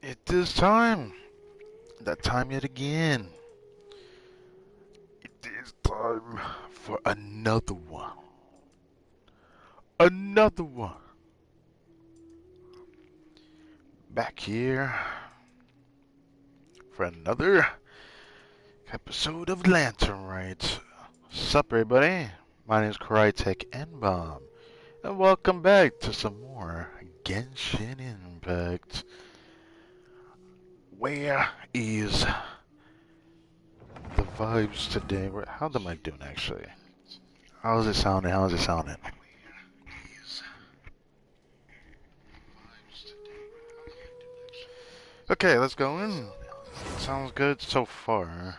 It is time. That time yet again. It is time for another one. Another one. Back here for another episode of Lantern Rites. Sup, everybody? My name is RITE and Bomb, and welcome back to some more Genshin Impact. Where is the vibes today? How am I doing actually? How's it sounding? How's it sounding? Okay, let's go in. Sounds good so far.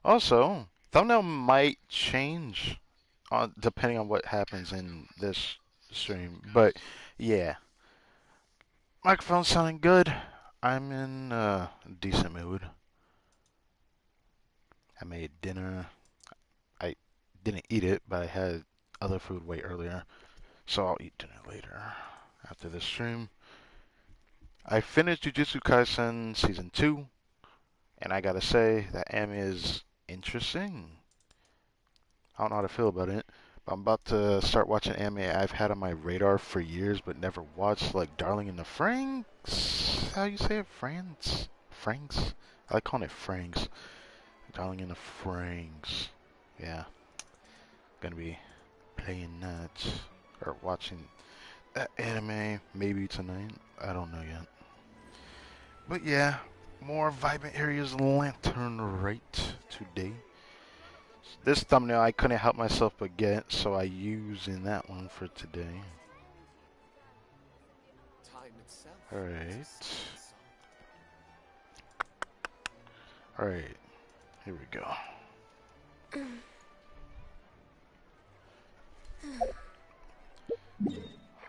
Also, thumbnail might change depending on what happens in this stream. But yeah, microphone's sounding good. I'm in a decent mood. I made dinner. I didn't eat it, but I had other food way earlier. So I'll eat dinner later after this stream. I finished Jujutsu Kaisen Season 2, and I gotta say, that anime is interesting. I don't know how to feel about it, but I'm about to start watching anime I've had on my radar for years but never watched, like Darling in the Franxx? How you say it? Franxx? Franxx? I like calling it Franxx. Darling in the Franxx. Yeah. Gonna be playing that, or watching that anime maybe tonight. I don't know yet. But yeah, more vibrant areas Lantern Rite today. This thumbnail I couldn't help myself but get, so I using that one for today. Alright. Alright, here we go.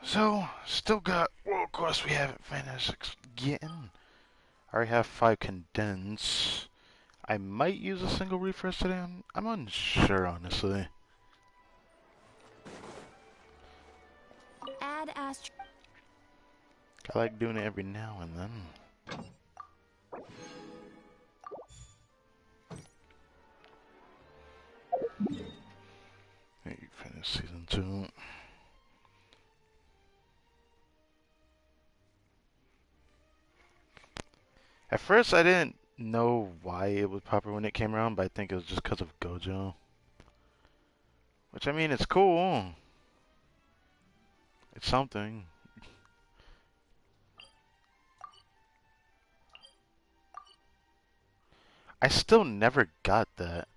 So, still got world quest we haven't finished getting. I already have 5 condensed. I might use a single refresh today. I'm unsure, honestly. Add Ast. I like doing it every now and then. Hey, you finished season 2. At first, I didn't know why it was popular when it came around, but I think it was just because of Gojo. Which, I mean, it's cool. It's something. I still never got that.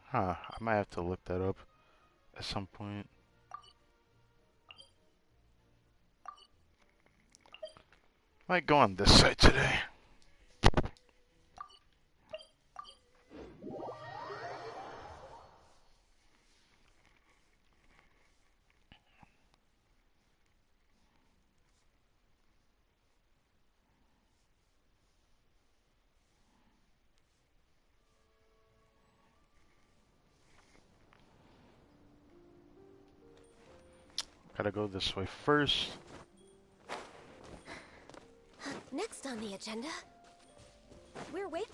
Huh, I might have to look that up at some point. Might go on this site today. Gotta go this way first. Next on the agenda, we're waiting.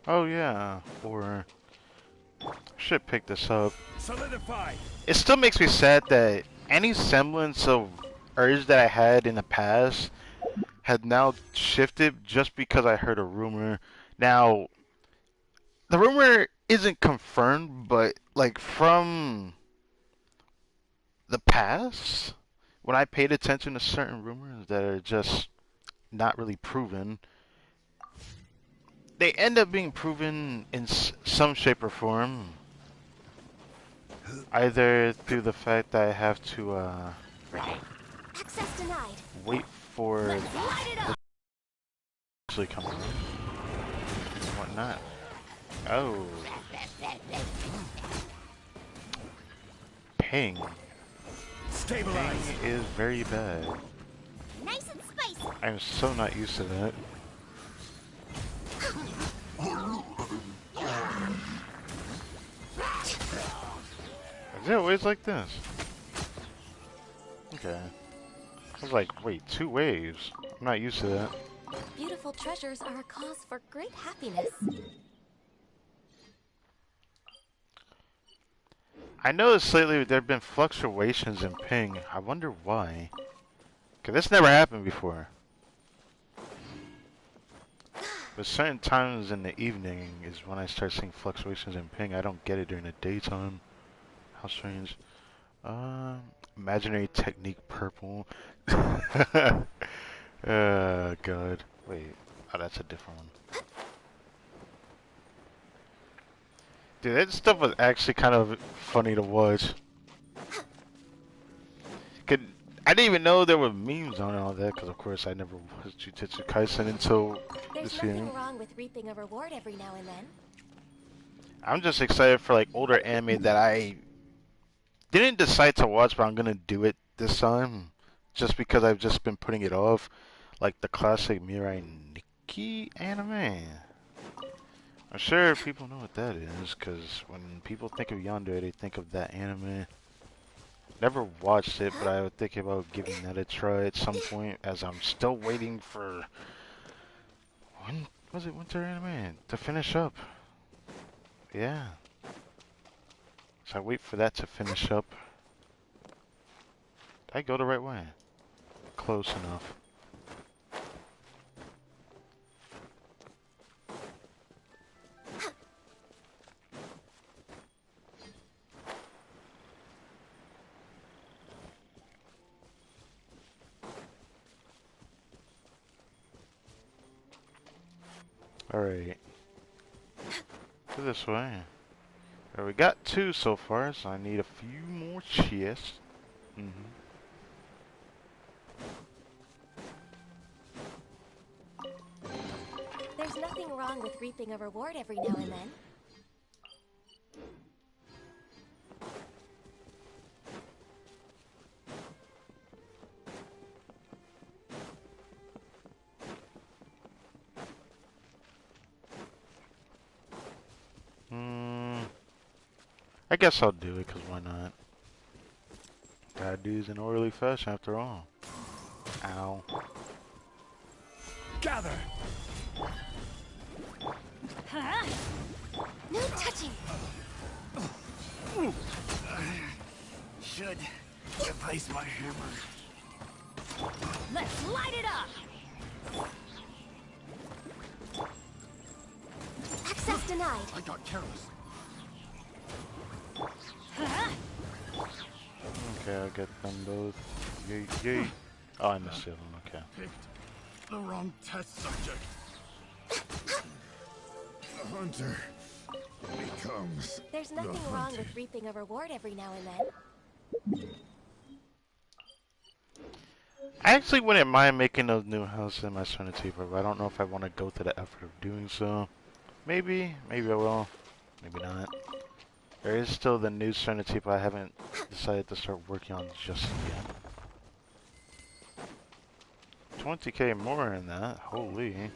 Oh yeah, or should pick this up. Solidify. It still makes me sad that any semblance of urge that I had in the past had now shifted just because I heard a rumor. Now, the rumor isn't confirmed, but like from the past, when I paid attention to certain rumors that are just not really proven, they end up being proven in some shape or form. Either through the fact that I have to Access denied. wait for Let's light it up. actually come on and whatnot. Oh, ping. Stabilize. Ping is very bad. Nice and spicy. I'm so not used to that. Is it always like this? Okay. I was like, wait, 2 waves? I'm not used to that. Beautiful treasures are a cause for great happiness. I noticed lately there have been fluctuations in ping. I wonder why. Cause this never happened before. But certain times in the evening is when I start seeing fluctuations in ping. I don't get it during the daytime. How strange. Imaginary technique purple. God. Wait. Oh, that's a different one. Dude, that stuff was actually kind of funny to watch. Could I didn't even know there were memes on all that, because of course I never watched Jujutsu Kaisen until There's this year. nothing wrong with reaping a reward every now and then. I'm just excited for like older anime that I didn't decide to watch, but I'm gonna do it this time, just because I've just been putting it off, like the classic Mirai Nikki anime. I'm sure people know what that is, because when people think of Yandere, they think of that anime. Never watched it, but I would think about giving that a try at some point, as I'm still waiting for, when was it, Winter Anime to finish up? Yeah, so I wait for that to finish up. Did I go the right way? Close enough. Alright, go this way. Alright, we got 2 so far, so I need a few more chests. There's nothing wrong with reaping a reward every now and then. I guess I'll do it, because why not? Gotta do this in orderly fashion after all. Ow. Gather. No touching! Should replace my hammer. Let's light it up! Access denied. I got careless. Okay, I'll get them both. Yay, yay. Oh, I missed the other one, okay. Picked the wrong test subject. The hunter becomes. There's nothing wrong with reaping a reward every now and then. I actually wouldn't mind making a new house in my Serenity, but I don't know if I want to go to the effort of doing so. Maybe I will. Maybe not. There is still the new Serenity, but I haven't decided to start working on just yet. 20k more than that, holy.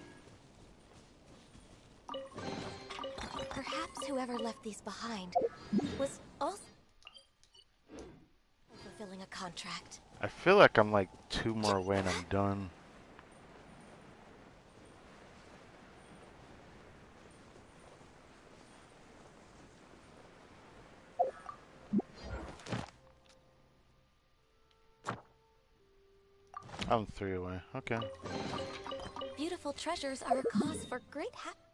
Perhaps whoever left these behind was also fulfilling a contract. I feel like I'm like 2 more away and I'm done. I'm 3 away, okay. Beautiful treasures are a cause for great happiness.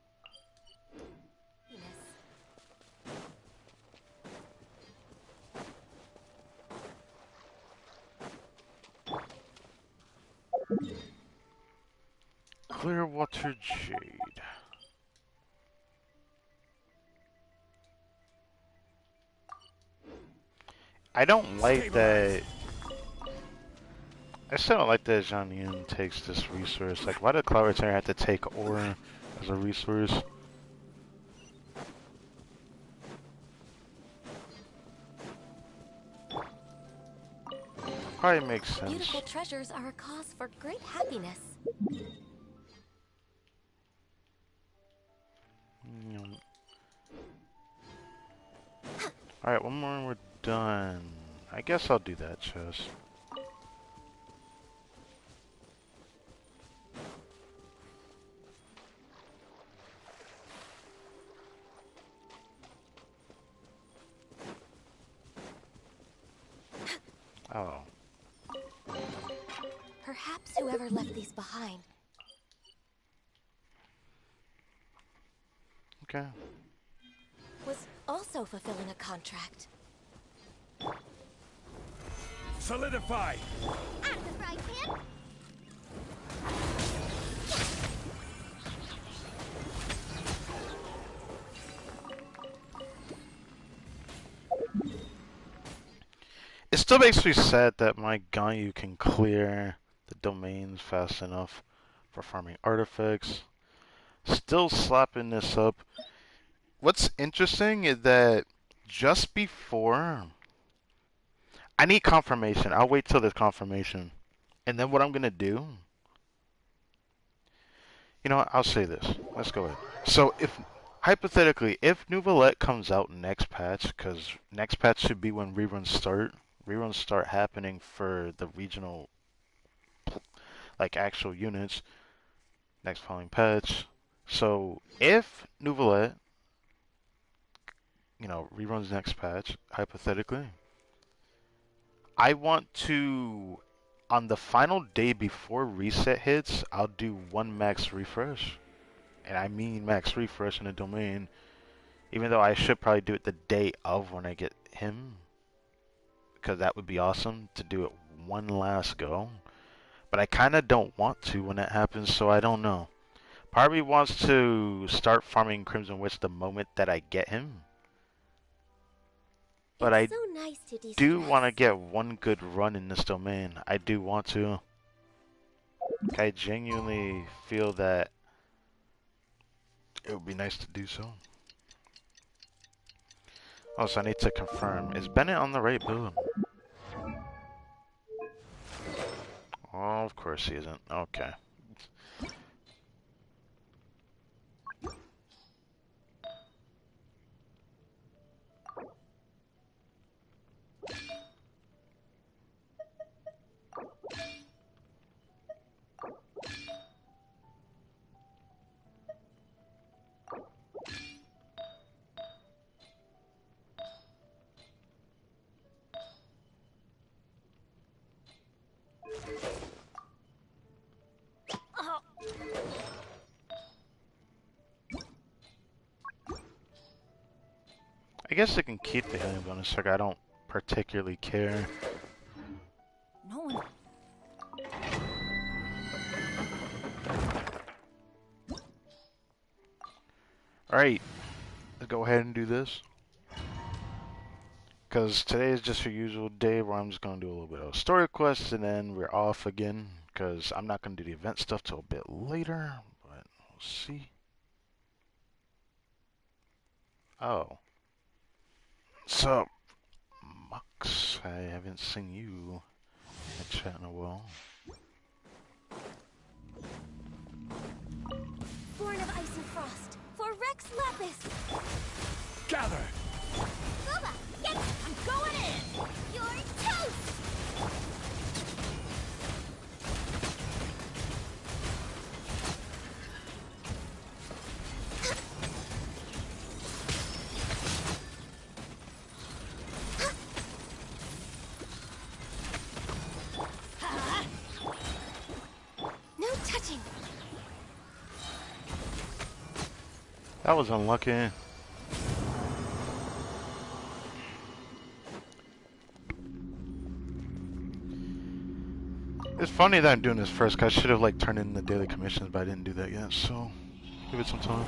Clearwater Jade. I don't like that. I still don't like that Jean Yun takes this resource. Like, why did Cloudreturn have to take ore as a resource? Probably makes sense. Beautiful treasures are a cause for great happiness. Alright, one more and we're done. I guess I'll do that chest. Oh, Perhaps whoever left these behind okay. was also fulfilling a contract. Solidify! At the fry pan? It still makes me sad that my Ganyu can clear the domains fast enough for farming artifacts. Still slapping this up. What's interesting is that just before... I need confirmation. I'll wait till there's confirmation. And then what I'm going to do... You know what? I'll say this. Let's go ahead. So if... Hypothetically, if Nouvellette comes out next patch, because next patch should be when reruns start. Reruns start happening for the regional, like, actual units. Next following patch. So if Nouvellette, reruns next patch, hypothetically, I want to, on the final day before reset hits, I'll do one max refresh. And I mean max refresh in a domain, even though I should probably do it the day of when I get him, because that would be awesome to do it one last go. But I kind of don't want to when that happens, so I don't know. Part of me wants to start farming Crimson Witch the moment that I get him. But I It's so nice to do want to de-stress. get one good run in this domain. I do want to. I genuinely feel that it would be nice to do so. Also, I need to confirm. Is Bennett on the right build? Oh, of course he isn't. Okay. Oh. I guess I can keep the healing bonus. Like, I don't particularly care. No one. Alright, let's go ahead and do this. Because today is just your usual day where I'm just going to do a little bit of story quests and then we're off again. Because I'm not going to do the event stuff till a bit later. But we'll see. Oh. So, Mux, I haven't seen you in chat in a while. Born of ice and frost. For Rex Lapis. Gather! Booba, get it! I'm going in! You're toast! No touching! That was unlucky. It's funny that I'm doing this first, because I should have like turned in the daily commissions, but I didn't do that yet, so give it some time.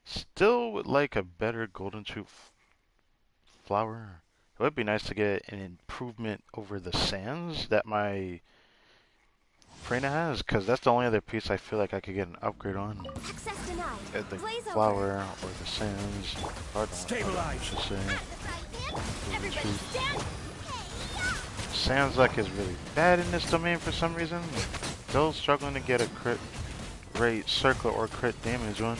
Still would like a better golden tooth flower. It would be nice to get an improvement over the sands that my Freyna has, because that's the only other piece I feel like I could get an upgrade on. Access denied. The Blaze over. flower or the sands. Pardon, I Stabilize. should say. At the fry pan. Everybody Truth. stand! Sands like is really bad in this domain for some reason. Still struggling to get a crit rate, circle, or crit damage on.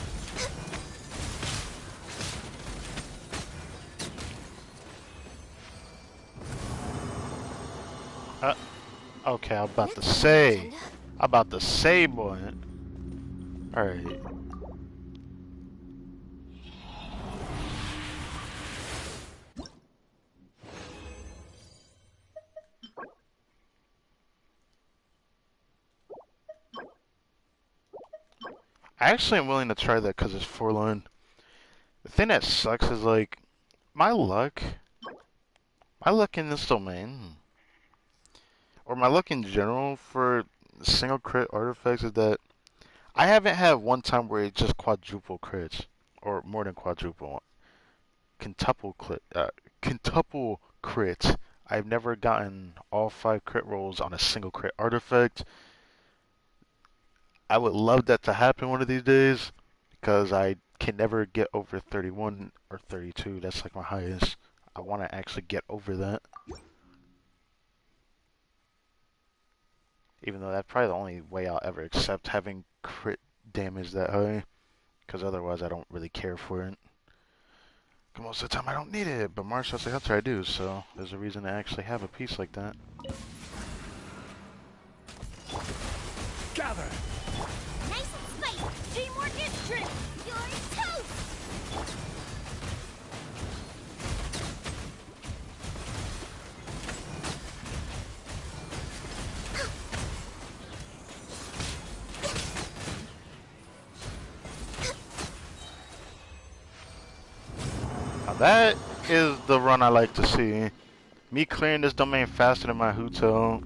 Okay, I'm about to Next on the say. agenda. I'm about to say, boy. Alright. I actually am willing to try that because it's forlorn. The thing that sucks is like my luck. My luck in this domain, or my luck in general for single crit artifacts is that I haven't had one time where it just quadruple crits, or more than quadruple, quintuple crits. I've never gotten all 5 crit rolls on a single crit artifact. I would love that to happen one of these days because I can never get over 31 or 32. That's like my highest. I want to actually get over that, even though that's probably the only way I'll ever accept having crit damage that high, because otherwise I don't really care for it. Most of the time I don't need it, but martial arts like hunter I do, so there's a reason to actually have a piece like that. Gather! Nice and spicy. Teamwork is true. You're toast. Now that is the run I like to see. Me clearing this domain faster than my Huto.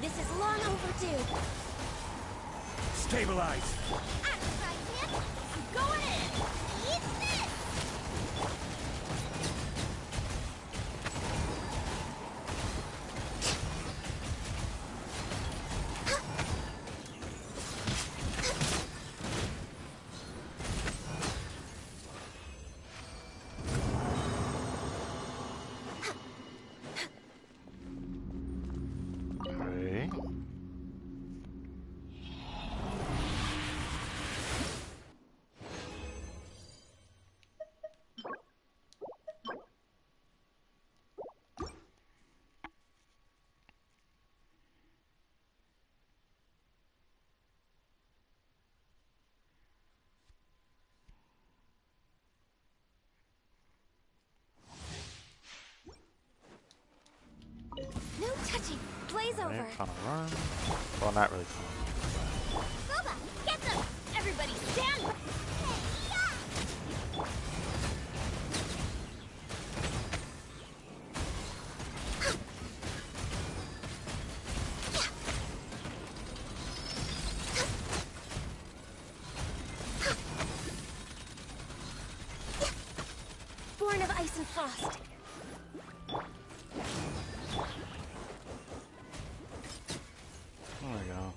This is long overdue. Stabilize! I'm right here. I'm going in. Eat this. Okay. No touching. Blaze over. Alright, kind of run. Well, not really kind Boba, get them. Everybody stand. Hey, yeah. Born of ice and frost. There we go.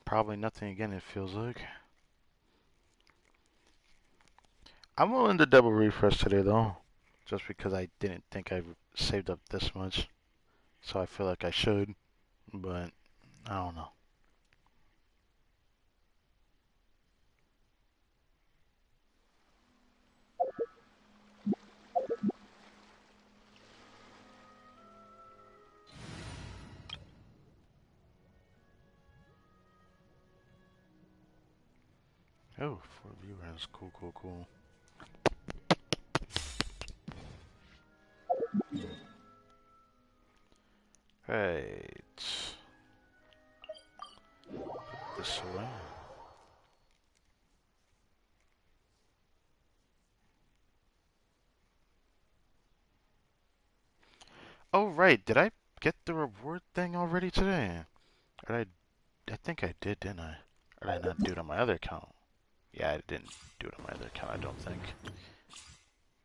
Probably nothing again, it feels like. I'm willing to double refresh today, though. Just because I didn't think I saved up this much. So I feel like I should. But, I don't know. Oh, 4 viewers. Cool, cool, cool. Right. Put this away. Oh, right. Did I get the reward thing already today? Or I think I did, didn't I? Or did I not do it on my other account? Yeah, I didn't do it on my other account, I don't think.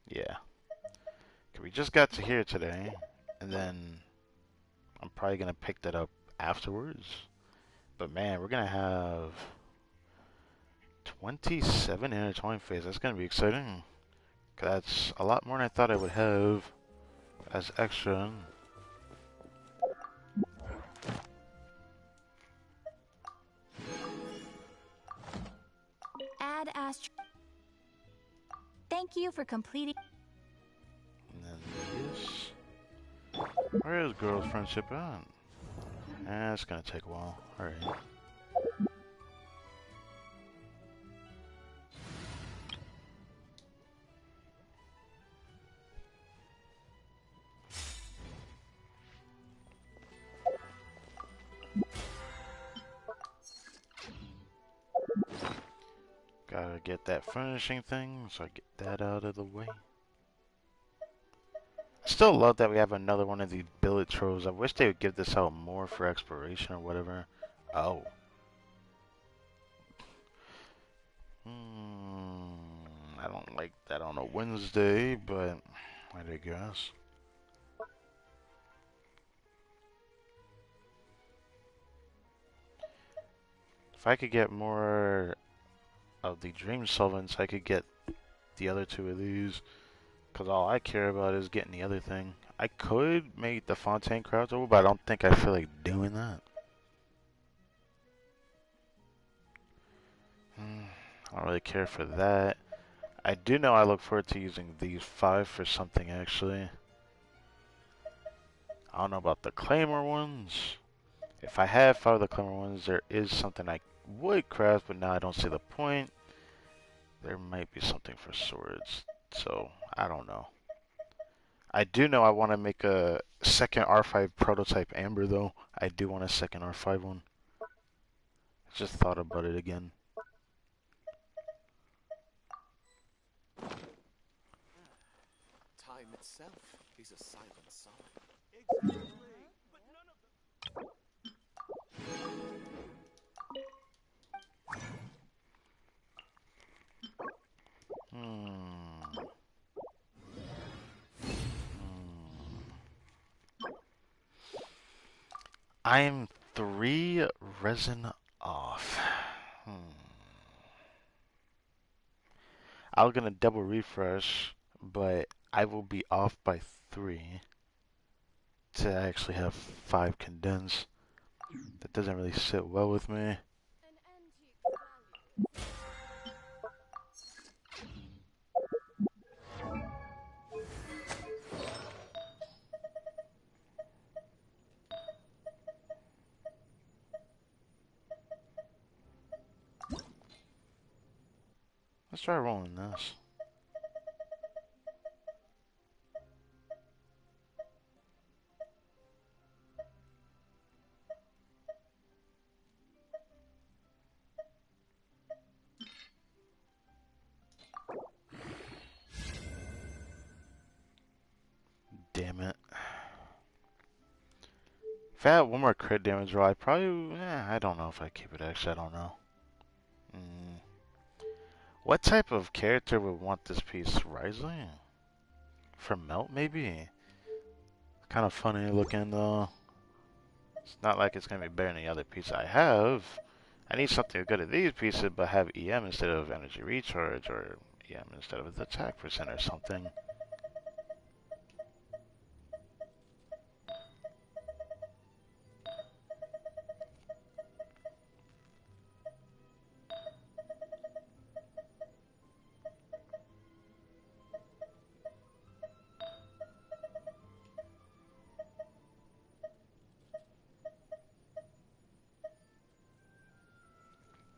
Yeah. 'Cause we just got to here today, and then I'm probably gonna pick that up afterwards. But man, we're gonna have 27 intertwine phase. That's gonna be exciting. 'Cause that's a lot more than I thought I would have as extra. Add Astro. Thank you for completing. And then this. Where is girls' friendship at? It's gonna take a while. Alright. Gotta get that furnishing thing, so I get that out of the way. I still love that we have another one of these billet troves. I wish they would give this out more for exploration or whatever. Oh. I don't like that on a Wednesday, but I digress. If I could get more of the dream solvents, I could get the other two of these. Because all I care about is getting the other thing. I could make the Fontaine craftable, but I don't think I feel like doing that. I don't really care for that. I do know I look forward to using these 5 for something, actually. I don't know about the Claymore ones. If I have 5 of the Claymore ones, there is something I would craft, but now I don't see the point. There might be something for swords, so I don't know. I do know I want to make a second R5 prototype Amber, though. I do want a second R5 one. I just thought about it again. Time itself is a silent song. Exactly. But none of them. Hmm. I'm 3 resin off. I'm gonna double refresh, but I will be off by 3 to actually have 5 condensed. That doesn't really sit well with me. Let's try rolling this. Damn it. If I had one more crit damage roll, I probably... I don't know if I keep it actually, I don't know. What type of character would want this piece? Rising? For melt, maybe? Kind of funny looking, though. It's not like it's going to be better than the other piece I have. I need something good at these pieces, but have EM instead of energy recharge, or EM instead of the attack percent or something.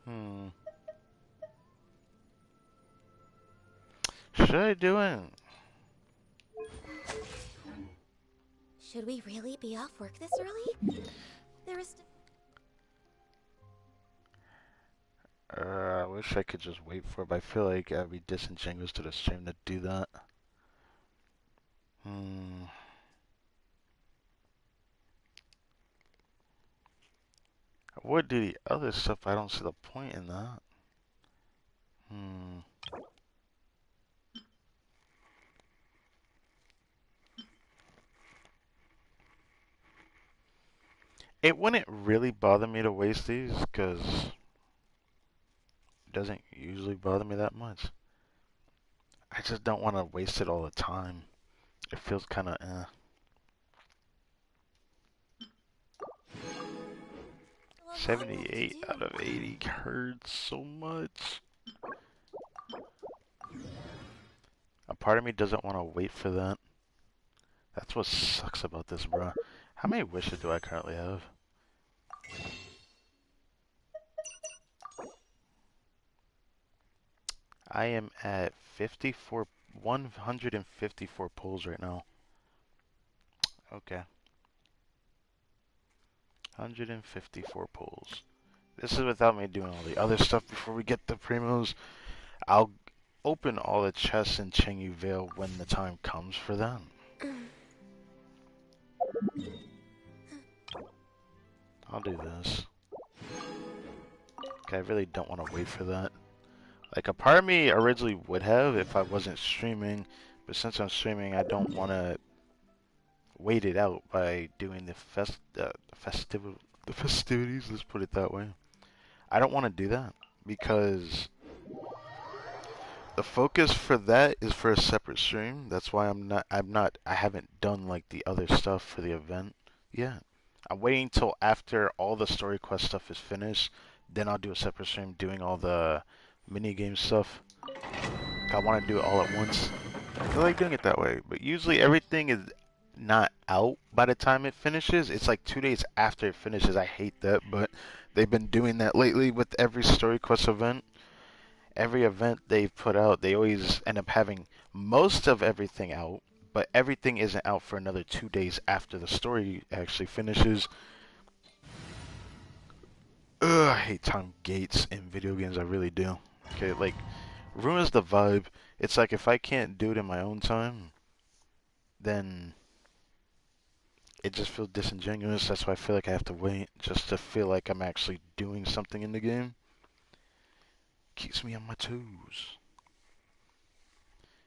Hmm. Should I do it? Should we really be off work this early? There is. I wish I could just wait for it, but I feel like I'd be disingenuous to the stream to do that. Hmm. I would do the other stuff, but I don't see the point in that. It wouldn't really bother me to waste these, because it doesn't usually bother me that much. I just don't want to waste it all the time. It feels kind of eh. 78 out of 80 hurts so much. A part of me doesn't want to wait for that. That's what sucks about this, bro. How many wishes do I currently have? I am at 154 pulls right now. Okay. 154 pulls. This is without me doing all the other stuff before we get the primos. I'll open all the chests in Chenyu Vale when the time comes for them. I'll do this. Okay, I really don't want to wait for that. Like, a part of me originally would have if I wasn't streaming, but since I'm streaming, I don't want to wait it out by doing the festivities, let's put it that way. I don't want to do that because the focus for that is for a separate stream. That's why I haven't done like the other stuff for the event yet. I'm waiting till after all the story quest stuff is finished, then I'll do a separate stream doing all the mini game stuff. I want to do it all at once. I like doing it that way, but usually everything is not out by the time it finishes. It's like 2 days after it finishes. I hate that, but they've been doing that lately with every story quest event. Every event they've put out, they always end up having most of everything out, but everything isn't out for another 2 days after the story actually finishes. Ugh, I hate time gates in video games, I really do. Okay, like, ruins the vibe. It's like if I can't do it in my own time, then it just feels disingenuous. That's why I feel like I have to wait, just to feel like I'm actually doing something in the game. Keeps me on my toes.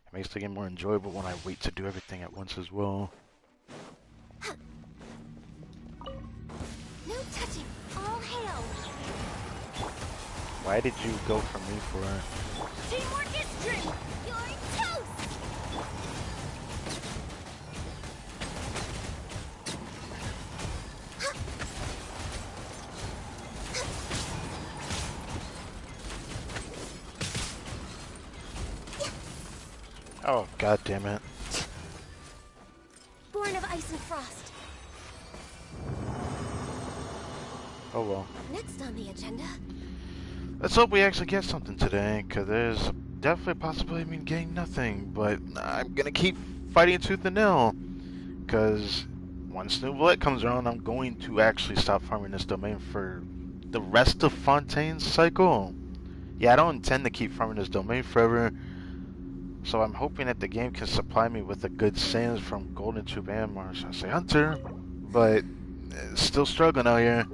It makes the game more enjoyable when I wait to do everything at once as well. No touching. All hail. Why did you go for me for it? Teamwork is true. You're toast. Oh, god damn it. Born of ice and frost. Oh well. Next on the agenda. Let's hope we actually get something today, because there's definitely a possibility of me getting nothing, but I'm gonna keep fighting tooth and nail, because once New Bullet comes around, I'm going to actually stop farming this domain for the rest of Fontaine's cycle. Yeah, I don't intend to keep farming this domain forever, so I'm hoping that the game can supply me with a good sands from Golden Tube and Mars. I say Hunter, but still struggling out here.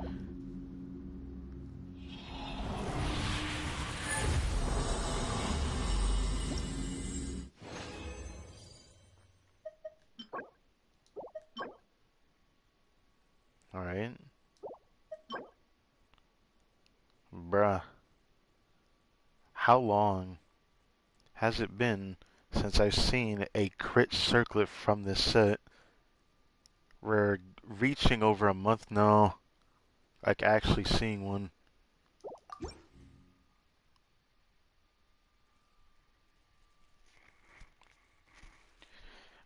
Alright. Bruh. How long has it been since I've seen a crit circlet from this set? We're reaching over a month now. Like actually seeing one.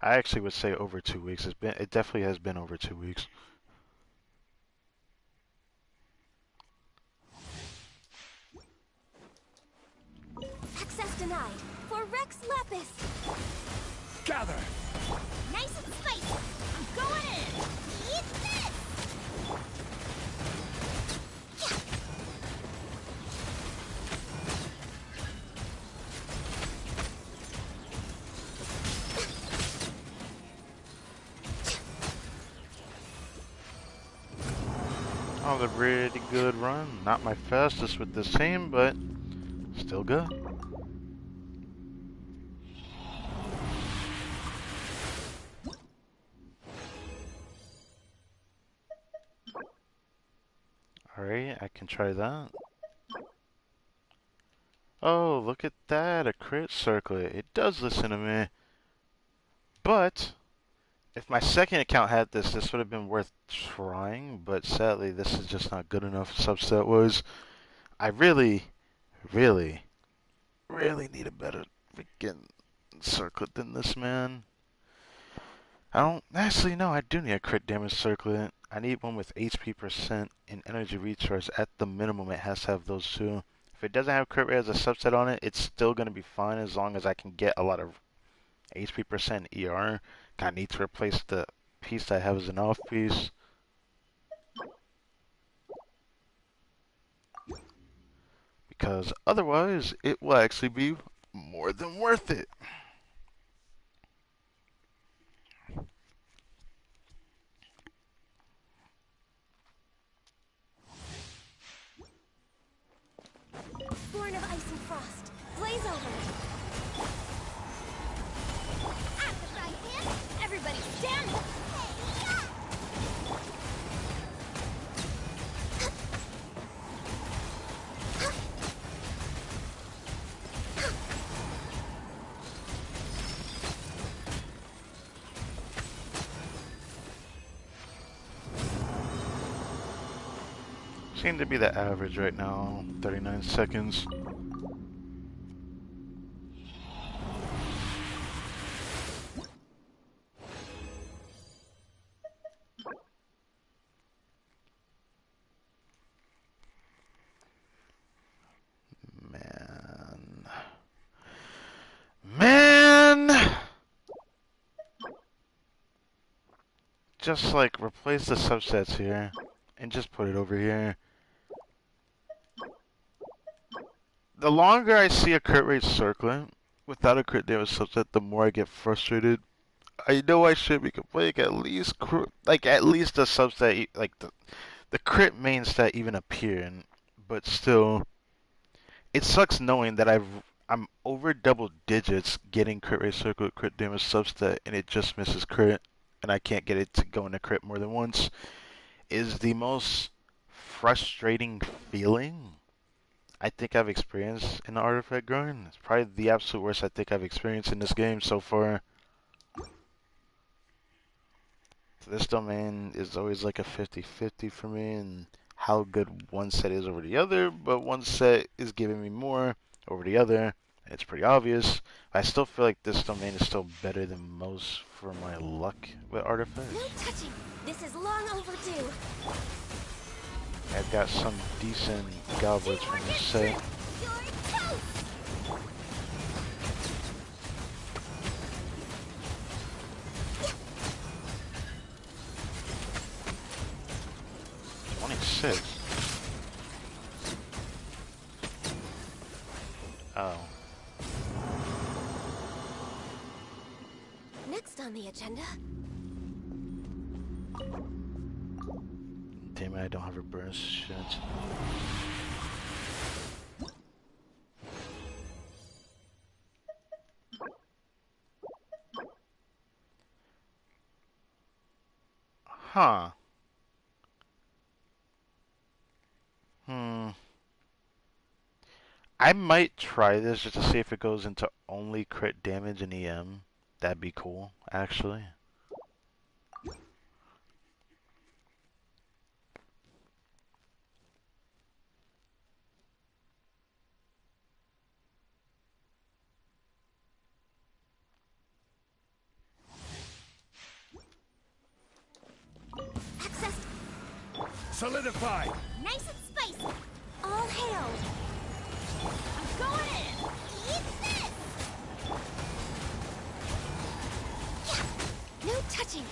I actually would say over 2 weeks. It definitely has been over 2 weeks. Access denied. For Rex Lapis. Gather! Nice and spicy. I'm going in. Eat this. That was a pretty good run. Not my fastest with this team, but still good. Alright, I can try that. Oh, look at that, a crit circlet. It does listen to me. But, if my second account had this, this would have been worth trying, but sadly, this is just not good enough subset was. I really, really, really need a better freaking circlet than this, man. I don't, actually, no, I do need a crit damage circlet. I need one with HP percent and energy recharge. At the minimum, it has to have those two. If it doesn't have crit rate as a subset on it, it's still going to be fine as long as I can get a lot of HP percent ER. I need to replace the piece that I have as an off piece. Because otherwise, it will actually be more than worth it. Born of ice and frost, blaze over. At the right hand, everybody stand up. Hey, yeah. Seem to be the average right now, 39 seconds. Man. Man! Just like replace the subsets here and just put it over here. The longer I see a crit rate circlet without a crit damage subset, the more I get frustrated. I know I should be complaining at least at least a subset like the crit main stat even appearing, but still it sucks knowing that I'm over double digits getting crit rate circlet crit damage subset and it just misses crit and I can't get it to go into crit more than once is the most frustrating feeling I think I've experienced in the artifact grind. It's probably the absolute worst I think I've experienced in this game so far. So this domain is always like a 50-50 for me and how good one set is over the other, but one set is giving me more over the other. It's pretty obvious. I still feel like this domain is still better than most for my luck with artifacts. No touching. This is long overdue. I've got some decent goblets from this set. You're toast. 26. Oh. Next on the agenda. Damn it, I don't have a burst. Shit. Huh. I might try this just to see if it goes into only crit damage and EM. That'd be cool, actually. Access. Solidify! Nice and spicy. All hail. I'm going in. Eat this. Yeah. No touching.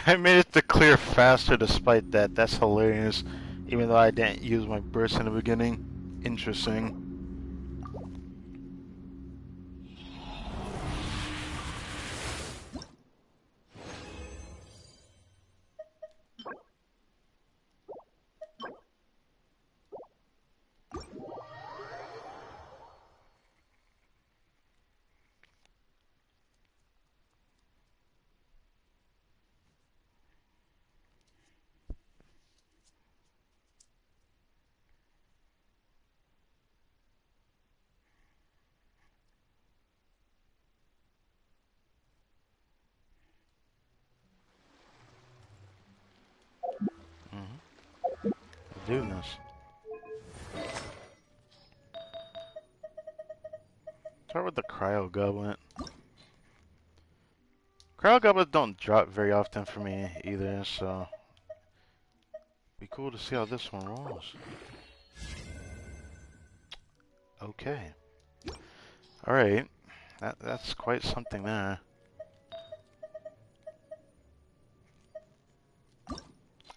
I made it to clear faster despite that. That's hilarious. Even though I didn't use my burst in the beginning. interesting. Mm-hmm. Doing this. Start with the cryo goblet. Cryo goblets don't drop very often for me either, so be cool to see how this one rolls. Okay. Alright. That's quite something there.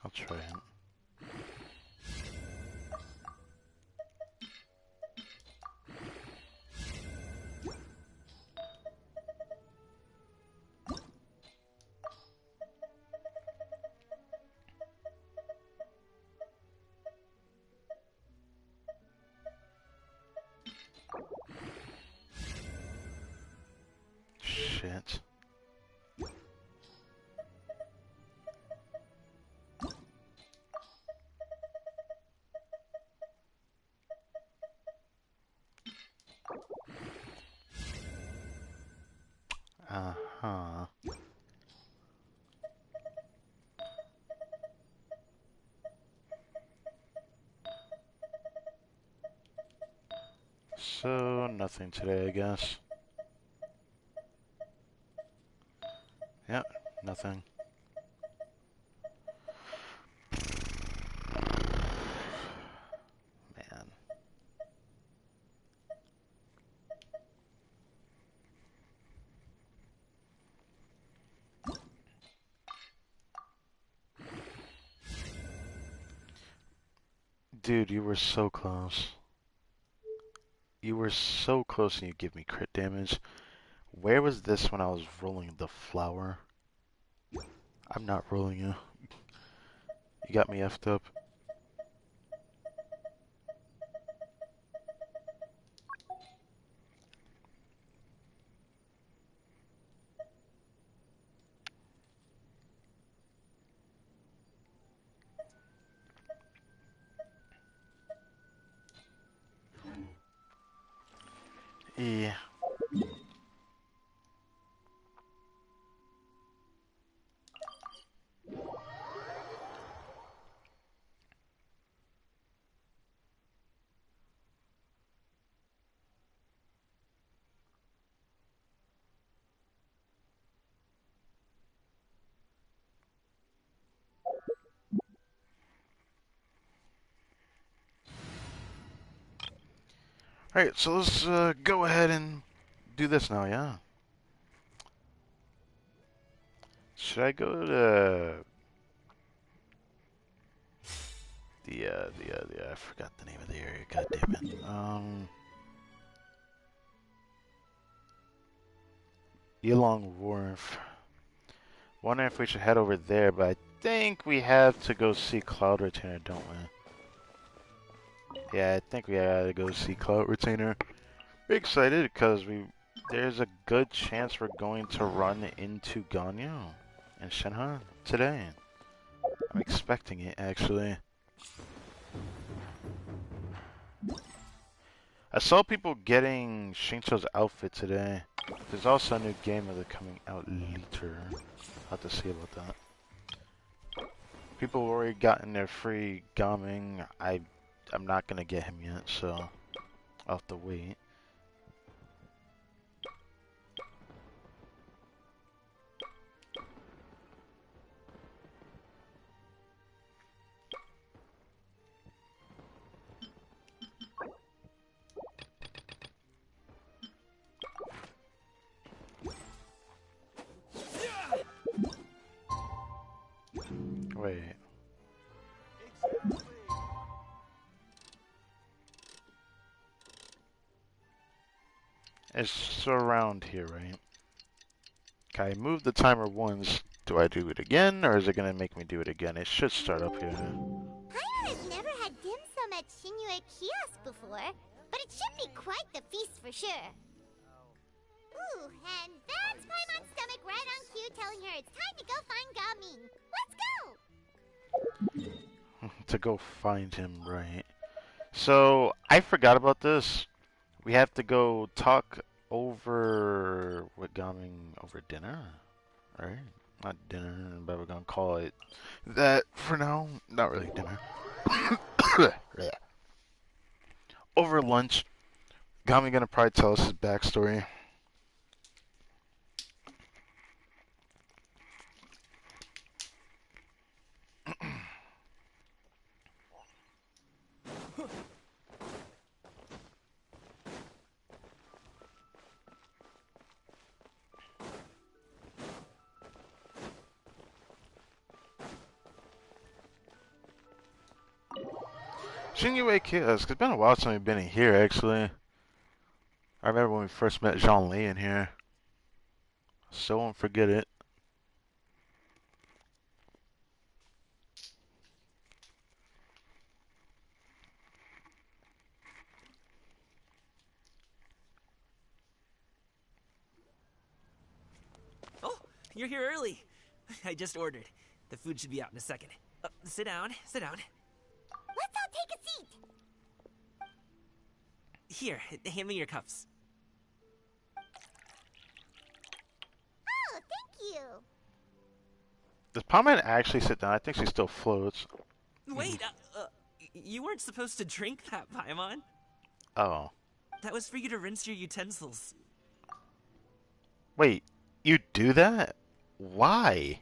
I'll try it. Shit. Uh-huh. So, nothing today, I guess. Yep, nothing. Man. Dude, you were so close. You were so close and you give me crit damage. Where was this when I was rolling the flower? I'm not rolling you. You got me effed up. Yeah. Alright, so let's go ahead and do this now, yeah? Should I go to I forgot the name of the area, god damn it. Yilong Wharf. Wondering if we should head over there, but I think we have to go see Cloud Retainer, don't we? Yeah, I think we gotta go see Cloud Retainer. We're excited because there's a good chance we're going to run into Ganyu and Shenhe today. I'm expecting it, actually. I saw people getting Shinto's outfit today. There's also a new game of it coming out later. I'll have to see about that. People have already gotten their free Gaming. I'm not gonna get him yet, so I'll have to wait. Wait. Exactly. It's around here, right? Okay, I move the timer once. Do I do it again, or is it gonna make me do it again? It should start up here. Paimon has never had dim sum at Shinue Kiosk before, but it should be quite the feast for sure. Ooh, and that's Paimon's stomach right on cue telling her it's time to go find Gaming. Let's go! To go find him, right? So, I forgot about this. We have to go talk over with Gaming over dinner, right? Not dinner, but we're gonna call it that for now. Not really dinner. Over lunch, Gaming gonna probably tell us his backstory. Shinue Kiosk. It's been a while since we've been in here, actually. I remember when we first met Jean Lee in here. So won't forget it. Oh, you're here early. I just ordered. The food should be out in a second. Sit down, sit down. Let's all take a seat! Here, hand me your cups. Oh, thank you! Does Palman actually sit down? I think she still floats. Wait, you weren't supposed to drink that, Paimon. Oh. That was for you to rinse your utensils. Wait, you do that? Why?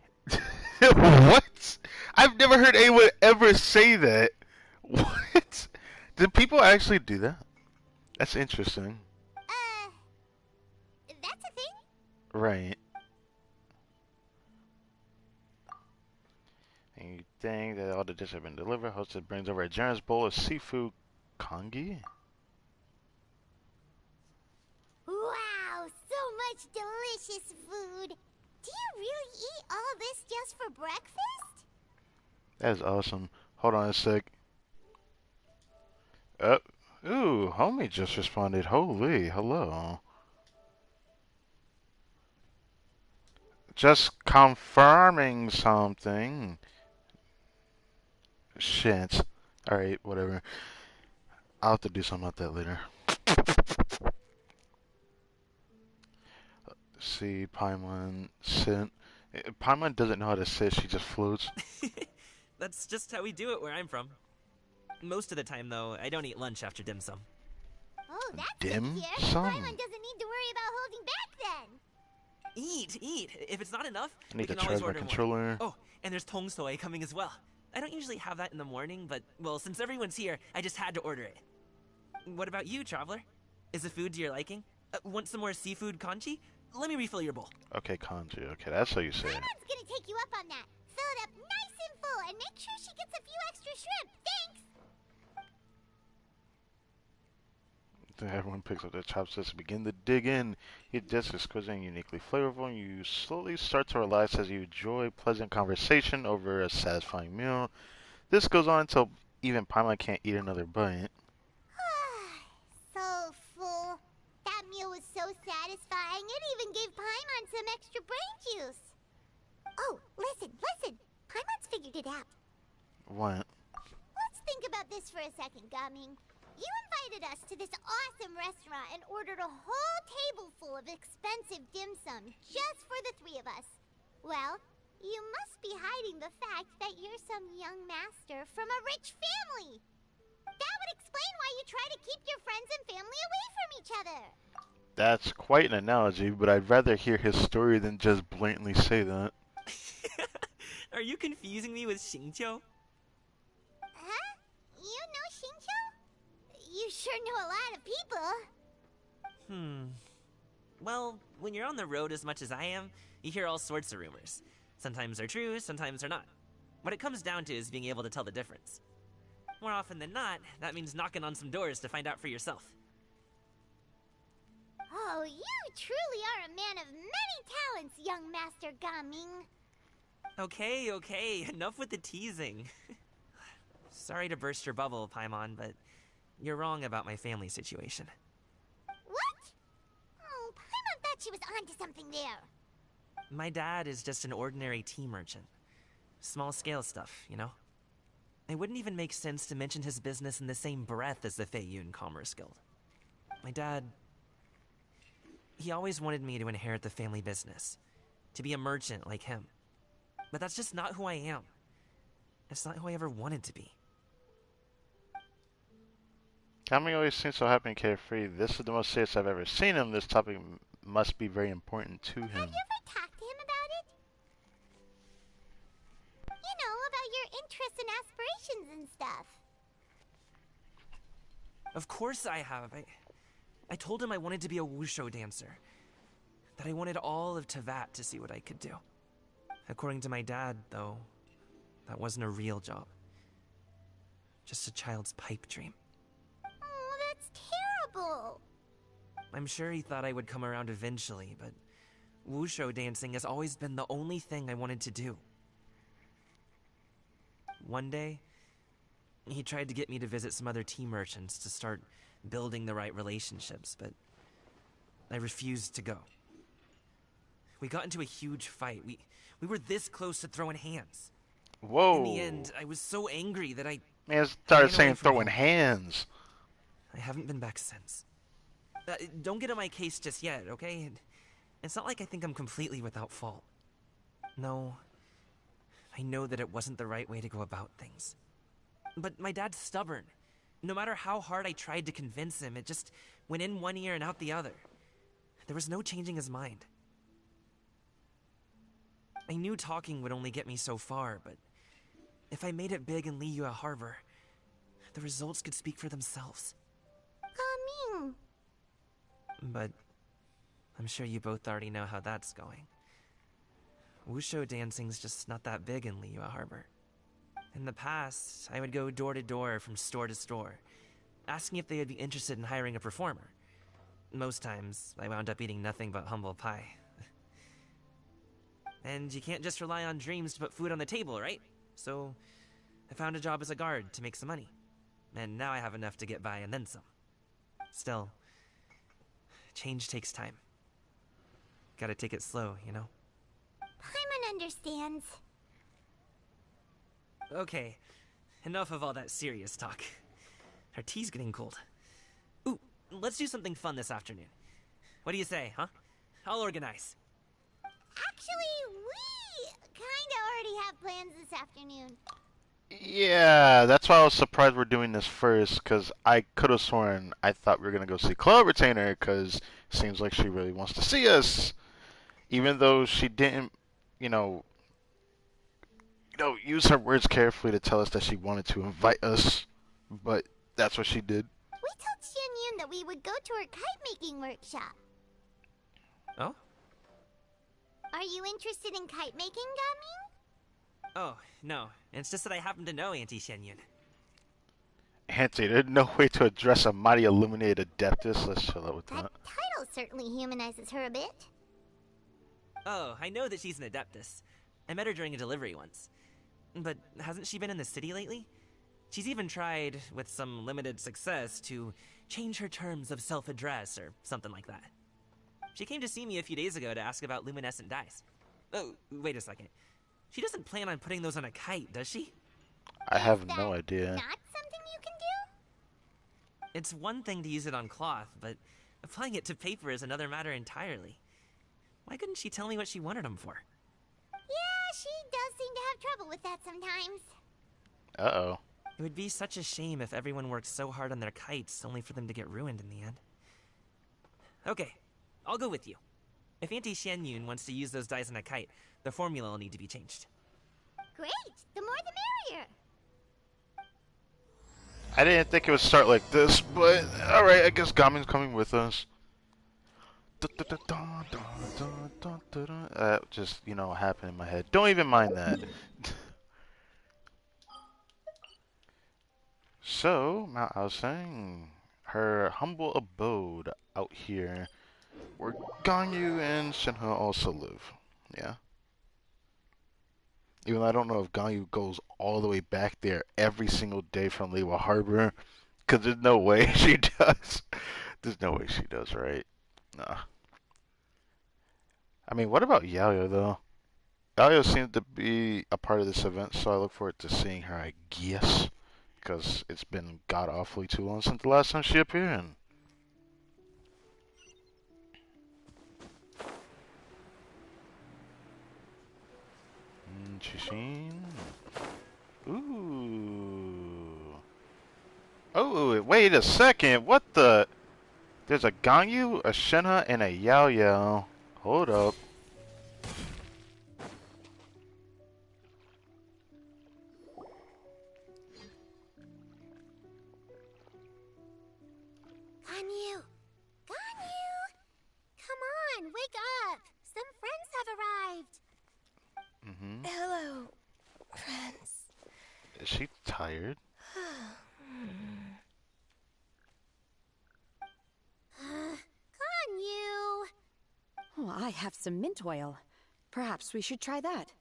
What? I've never heard anyone ever say that. What? Do people actually do that? That's interesting. That's a thing? Right. And you think that all the dishes have been delivered, hosted brings over a generous bowl of seafood congee? Wow, so much delicious food! Do you really eat all this just for breakfast? That is awesome. Hold on a sec. Ooh, homie just responded. Holy, hello. Just confirming something. Shit. Alright, whatever. I'll have to do something about that later. See, Paimon sit. Paimon doesn't know how to sit, she just floats. That's just how we do it where I'm from. Most of the time, though, I don't eat lunch after dim sum. Oh, that's Dim good here. sum? Paimon doesn't need to worry about holding back then. Eat! If it's not enough, I we need to can always charge my order more. controller. Oh, and there's tong soy coming as well. I don't usually have that in the morning, but, well, since everyone's here, I just had to order it. What about you, Traveler? Is the food to your liking? Want some more seafood congee? Let me refill your bowl. Okay, kanji. Okay, that's how you say it. Paimon's gonna take you up on that. Fill it up nice and full and make sure she gets a few extra shrimp. Thanks! Everyone picks up their chopsticks and begin to dig in. Each dish is exquisite and uniquely flavorful, and you slowly start to relax as you enjoy pleasant conversation over a satisfying meal. This goes on until even Paimon can't eat another bite. So full. That meal was so satisfying, it even gave Paimon some extra brain juice. Oh, listen. Paimon's figured it out. What? Let's think about this for a second, Gaming. You invited us to this awesome restaurant and ordered a whole table full of expensive dim sum just for the three of us. Well, you must be hiding the fact that you're some young master from a rich family. That would explain why you try to keep your friends and family away from each other. That's quite an analogy, but I'd rather hear his story than just blatantly say that. Are you confusing me with Xingqiu? Huh? You know Xingqiu? You sure know a lot of people. Well, when you're on the road as much as I am, you hear all sorts of rumors. Sometimes they're true, sometimes they're not. What it comes down to is being able to tell the difference. More often than not, that means knocking on some doors to find out for yourself. Oh, you truly are a man of many talents, young Master Gaming. Okay, okay, enough with the teasing. Sorry to burst your bubble, Paimon, but you're wrong about my family situation. What? Oh, Paimon thought she was onto something there. My dad is just an ordinary tea merchant. Small scale stuff, you know? It wouldn't even make sense to mention his business in the same breath as the Feiyun Commerce Guild. My dad... he always wanted me to inherit the family business. To be a merchant like him. But that's just not who I am. It's not who I ever wanted to be. Kami always seems so happy and carefree. This is the most serious I've ever seen him. This topic must be very important to him. Have you ever talked to him about it? You know, about your interests and aspirations and stuff. Of course I have. I told him I wanted to be a wushu dancer. That I wanted all of Tevat to see what I could do. According to my dad, though, that wasn't a real job. Just a child's pipe dream. Oh, that's terrible. I'm sure he thought I would come around eventually, but wushu dancing has always been the only thing I wanted to do. One day, he tried to get me to visit some other tea merchants to start building the right relationships, but I refused to go. We got into a huge fight. We were this close to throwing hands. Whoa. In the end, I was so angry that I Man started ran away saying from throwing home. hands. I haven't been back since. Don't get on my case just yet, okay? It's not like I think I'm completely without fault. No, I know that it wasn't the right way to go about things. But my dad's stubborn. No matter how hard I tried to convince him, it just went in one ear and out the other. There was no changing his mind. I knew talking would only get me so far, but if I made it big in Liyue Harbor, the results could speak for themselves. Gaming. But I'm sure you both already know how that's going. Wushu dancing's just not that big in Liyue Harbor. In the past, I would go door to door from store to store, asking if they would be interested in hiring a performer. Most times, I wound up eating nothing but humble pie. And you can't just rely on dreams to put food on the table, right? So, I found a job as a guard to make some money. And now I have enough to get by and then some. Still, change takes time. Gotta take it slow, you know? Paimon understands. Okay, enough of all that serious talk. Our tea's getting cold. Ooh, let's do something fun this afternoon. What do you say, huh? I'll organize. Actually, we kinda already have plans this afternoon. Yeah, that's why I was surprised we're doing this first, because I could have sworn I thought we were going to go see Club Retainer, because it seems like she really wants to see us. Even though she didn't, you know, use her words carefully to tell us that she wanted to invite us, but that's what she did. We told Xianyun that we would go to her kite-making workshop. Oh? Are you interested in kite-making, Gaming? Oh, no. It's just that I happen to know Auntie Shenyun. Auntie, there's no way to address a mighty illuminated adeptus. Let's chill out with That that. title certainly humanizes her a bit. Oh, I know that she's an adeptus. I met her during a delivery once. But hasn't she been in the city lately? She's even tried, with some limited success, to change her terms of self-address or something like that. She came to see me a few days ago to ask about luminescent dyes. Oh, wait a second. She doesn't plan on putting those on a kite, does she? I have Is no that idea. Not something you can do? It's one thing to use it on cloth, but applying it to paper is another matter entirely. Why couldn't she tell me what she wanted them for? Yeah, she does seem to have trouble with that sometimes. Uh-oh. It would be such a shame if everyone worked so hard on their kites only for them to get ruined in the end. Okay, I'll go with you. If Auntie Shenyun wants to use those dyes on a kite, the formula will need to be changed. Great! The more the merrier! I didn't think it would start like this, but alright, I guess Gamin's coming with us. That just, happened in my head. Don't even mind that. So, I was saying, her humble abode out here. where Ganyu and Shinha also live. Yeah. Even though I don't know if Ganyu goes all the way back there every single day from Lewa Harbor, because there's no way she does. There's no way she does, right? Nah. I mean, what about Yaoya, though? Yaoya seems to be a part of this event, so I look forward to seeing her, I guess. Because it's been god awfully too long since the last time she appeared. Chishin. Ooh. Oh, wait a second. What the? There's a Ganyu, a Shinha, and a Yao Yao. Hold up. Ganyu! Ganyu! Come on, wake up! Some friends have arrived! Hello, friends. Is she tired? Ganyu! Oh, I have some mint oil. Perhaps we should try that.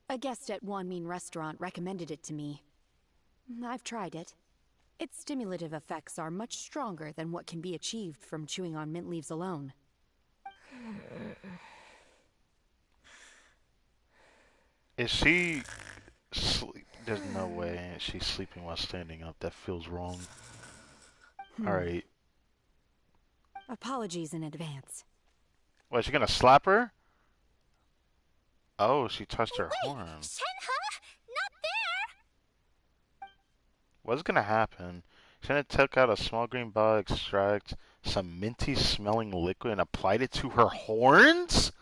A guest at Wanmin restaurant recommended it to me. I've tried it. Its stimulative effects are much stronger than what can be achieved from chewing on mint leaves alone. Is she sleep? There's no way she's sleeping while standing up. That feels wrong. Alright. Apologies in advance. What, is she gonna slap her? Oh, she touched her Wait! horn. Shenhe! Not there! What's gonna happen? Shanna took out a small green ball, extract some minty smelling liquid, and applied it to her horns?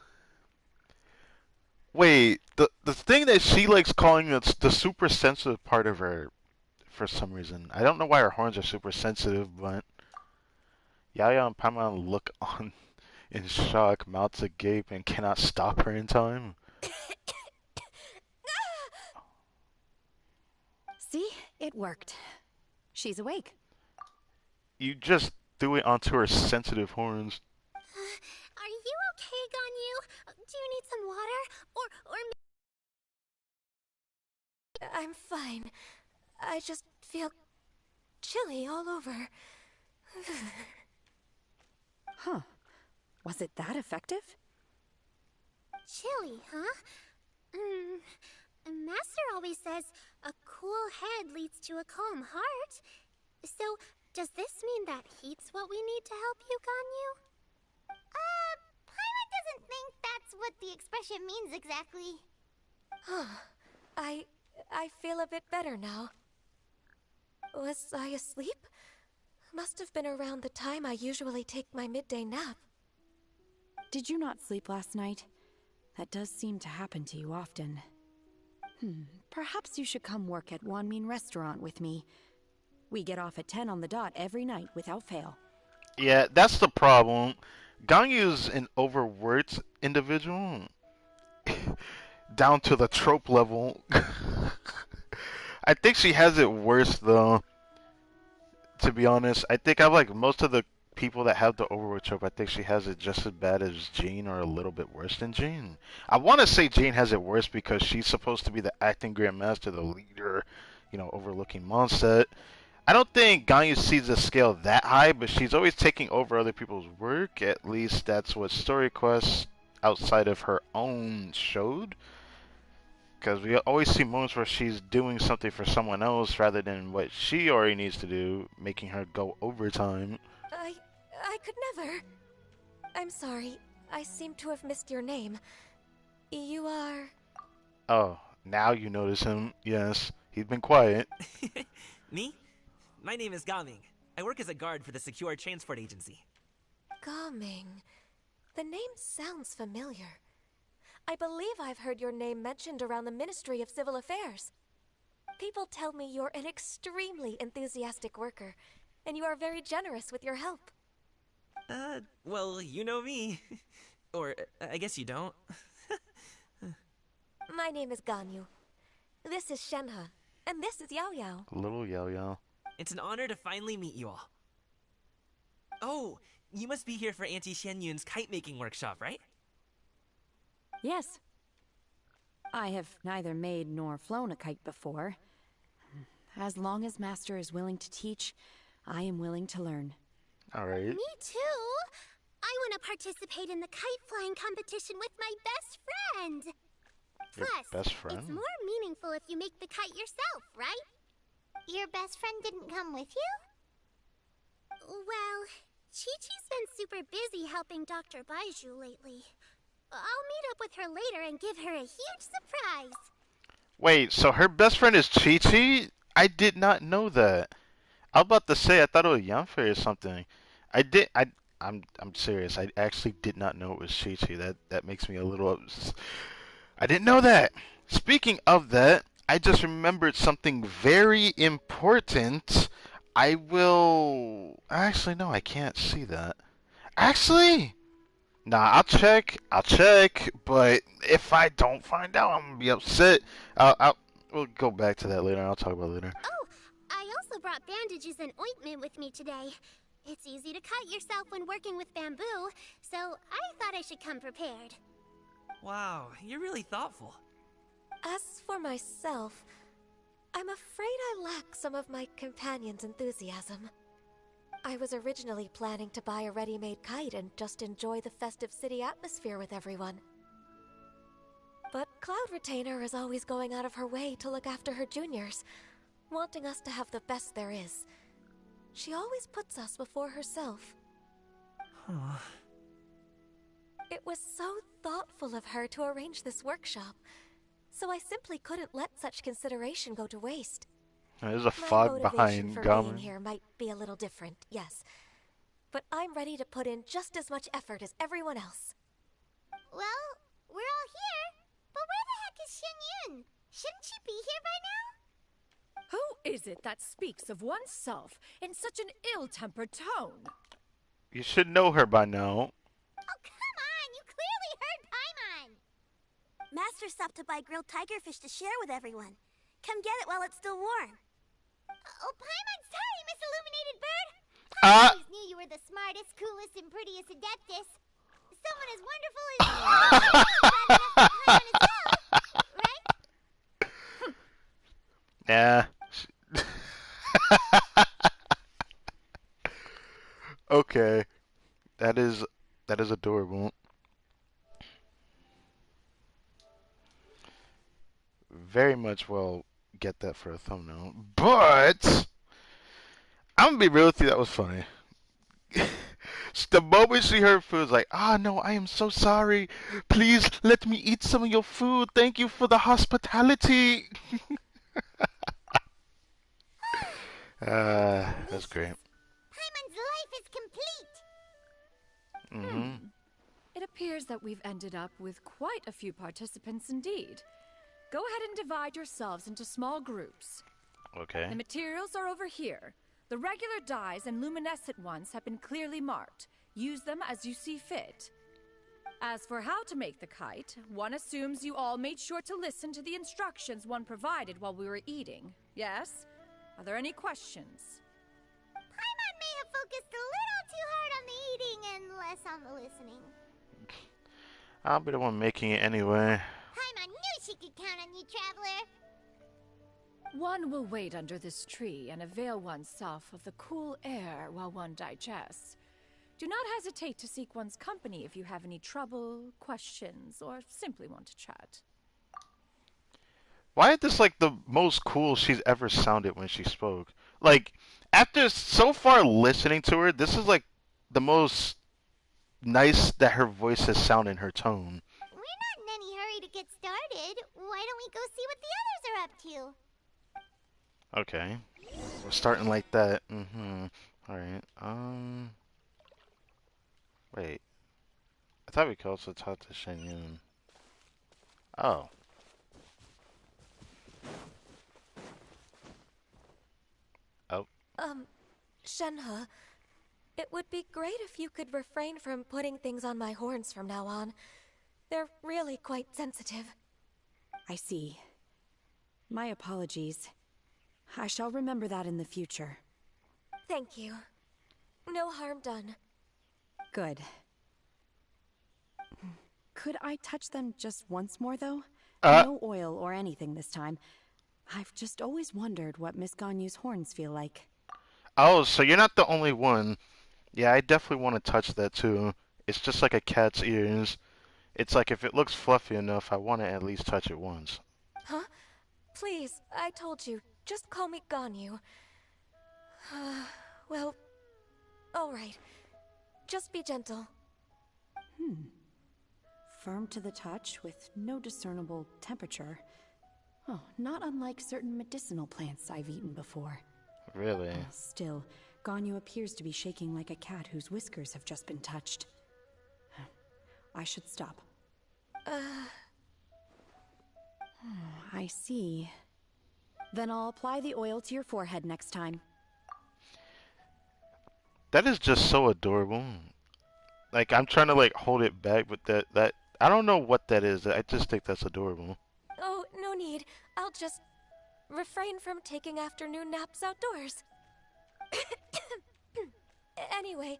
Wait, the thing that she likes calling the super sensitive part of her for some reason. I don't know why her horns are super sensitive, but Yaya and Paimon look on in shock, mouths agape, and cannot stop her in time. See? It worked. She's awake. You just threw it onto her sensitive horns. Are you okay, Ganyu? Do you need some water? Or I'm fine. I just feel chilly all over. Huh. Was it that effective? chilly, huh? Master always says a cool head leads to a calm heart. So, does this mean that heat's what we need to help you, Ganyu? Paimon doesn't think that's what the expression means exactly. I feel a bit better now. Was I asleep? Must have been around the time I usually take my midday nap. Did you not sleep last night? That does seem to happen to you often. Perhaps you should come work at Wanmin Restaurant with me. We get off at 10 on the dot every night without fail. Yeah, that's the problem. Ganyu's an overworked individual. Down to the trope level. I think she has it worse, though. To be honest, I think I like most of the people that have the overworked trope. I think she has it just as bad as Jean, or a little bit worse than Jean. I want to say Jean has it worse because she's supposed to be the acting grandmaster, the leader, overlooking Mondstadt. I don't think Ganyu sees the scale that high, but she's always taking over other people's work. At least that's what story quests outside of her own showed. Because we always see moments where she's doing something for someone else rather than what she already needs to do, making her go overtime. I could never. I'm sorry. I seem to have missed your name. You are... Oh, now you notice him. Yes, he's been quiet. Me? My name is Gaming. I work as a guard for the Secure Transport Agency. Gaming. The name sounds familiar. I believe I've heard your name mentioned around the Ministry of Civil Affairs. People tell me you're an extremely enthusiastic worker, and you are very generous with your help. Well, you know me. Or, I guess you don't. My name is Ganyu. This is Shenhe, and this is Yao Yao. Little Yao Yao. It's an honor to finally meet you all. Oh, you must be here for Auntie Xianyun's kite-making workshop, right? Yes. I have neither made nor flown a kite before. As long as Master is willing to teach, I am willing to learn. All right. Me too. I want to participate in the kite flying competition with my best friend. Your Plus, best friend? it's more meaningful if you make the kite yourself, right? Your best friend didn't come with you? Well, Chi-Chi's been super busy helping Dr. Baiju lately. I'll meet up with her later and give her a huge surprise. Wait, so her best friend is Chi-Chi? I did not know that. I was about to say I thought it was Yanfei or something. I'm serious. I actually did not know it was Chi-Chi. That makes me a little I didn't know that. Speaking of that, I just remembered something very important. I will actually no, I can't see that. Actually, nah, I'll check, but if I don't find out, I'm gonna be upset. We'll go back to that later. I'll talk about it later. Oh, I also brought bandages and ointment with me today. It's easy to cut yourself when working with bamboo, so I thought I should come prepared. Wow, you're really thoughtful. As for myself, I'm afraid I lack some of my companion's enthusiasm. I was originally planning to buy a ready-made kite and just enjoy the festive city atmosphere with everyone. But Cloud Retainer is always going out of her way to look after her juniors, wanting us to have the best there is. She always puts us before herself. Huh. It was so thoughtful of her to arrange this workshop, so I simply couldn't let such consideration go to waste. There's a My fog motivation behind for Gamen. being here might be a little different, yes. But I'm ready to put in just as much effort as everyone else. Well, we're all here, but where the heck is Xianyun? Shouldn't she be here by now? Who is it that speaks of oneself in such an ill-tempered tone? You should know her by now. Oh, come on! You clearly heard Paimon! Master stopped to buy grilled tigerfish to share with everyone. Come get it while it's still warm. Oh, Paimon's sorry, Miss Illuminated Bird! I always knew you were the smartest, coolest, and prettiest Adeptus. Someone as wonderful as you is Paimon as well, right? Yeah. Okay. That is adorable. Very much will get that for a thumbnail. But I'm gonna be real with you, that was funny. The moment she heard food, was like, ah, no, I am so sorry. Please let me eat some of your food. Thank you for the hospitality. That's great. Paimon's life is complete! Mm-hmm. It appears that we've ended up with quite a few participants indeed. Go ahead and divide yourselves into small groups. Okay. The materials are over here. The regular dyes and luminescent ones have been clearly marked. Use them as you see fit. As for how to make the kite, one assumes you all made sure to listen to the instructions one provided while we were eating. Yes? Are there any questions? Paimon may have focused a little too hard on the eating and less on the listening. I'll be the one making it anyway. Paimon knew she could count on you, Traveler. One will wait under this tree and avail oneself of the cool air while one digests. Do not hesitate to seek one's company if you have any trouble, questions, or simply want to chat. Why is this like the most cool she's ever sounded when she spoke? Like, after so far listening to her, this is like the most nice that her voice has sounded in her tone. We're not in any hurry to get started. Why don't we go see what the others are up to? Okay. We're starting like that. Mm-hmm. Alright. Wait. I thought we could also talk to Shenyun. Oh. Oh. Shenhe, it would be great if you could refrain from putting things on my horns from now on. They're really quite sensitive. I see. My apologies. I shall remember that in the future. Thank you. No harm done. Good. Could I touch them just once more, though? No oil or anything this time. I've just always wondered what Miss Ganyu's horns feel like. Oh, so you're not the only one. Yeah, I definitely want to touch that too. It's just like a cat's ears. It's like if it looks fluffy enough, I want to at least touch it once. Huh? Please, I told you. Just call me Ganyu. Well, alright. Just be gentle. Firm to the touch with no discernible temperature. Oh, not unlike certain medicinal plants I've eaten before. Really? Still, Ganyu appears to be shaking like a cat whose whiskers have just been touched. I should stop. I see. Then I'll apply the oil to your forehead next time. That is just so adorable. Like, I'm trying to like hold it back, but that I don't know what that is. I just think that's adorable. Oh, no need. I'll just refrain from taking afternoon naps outdoors. Anyway,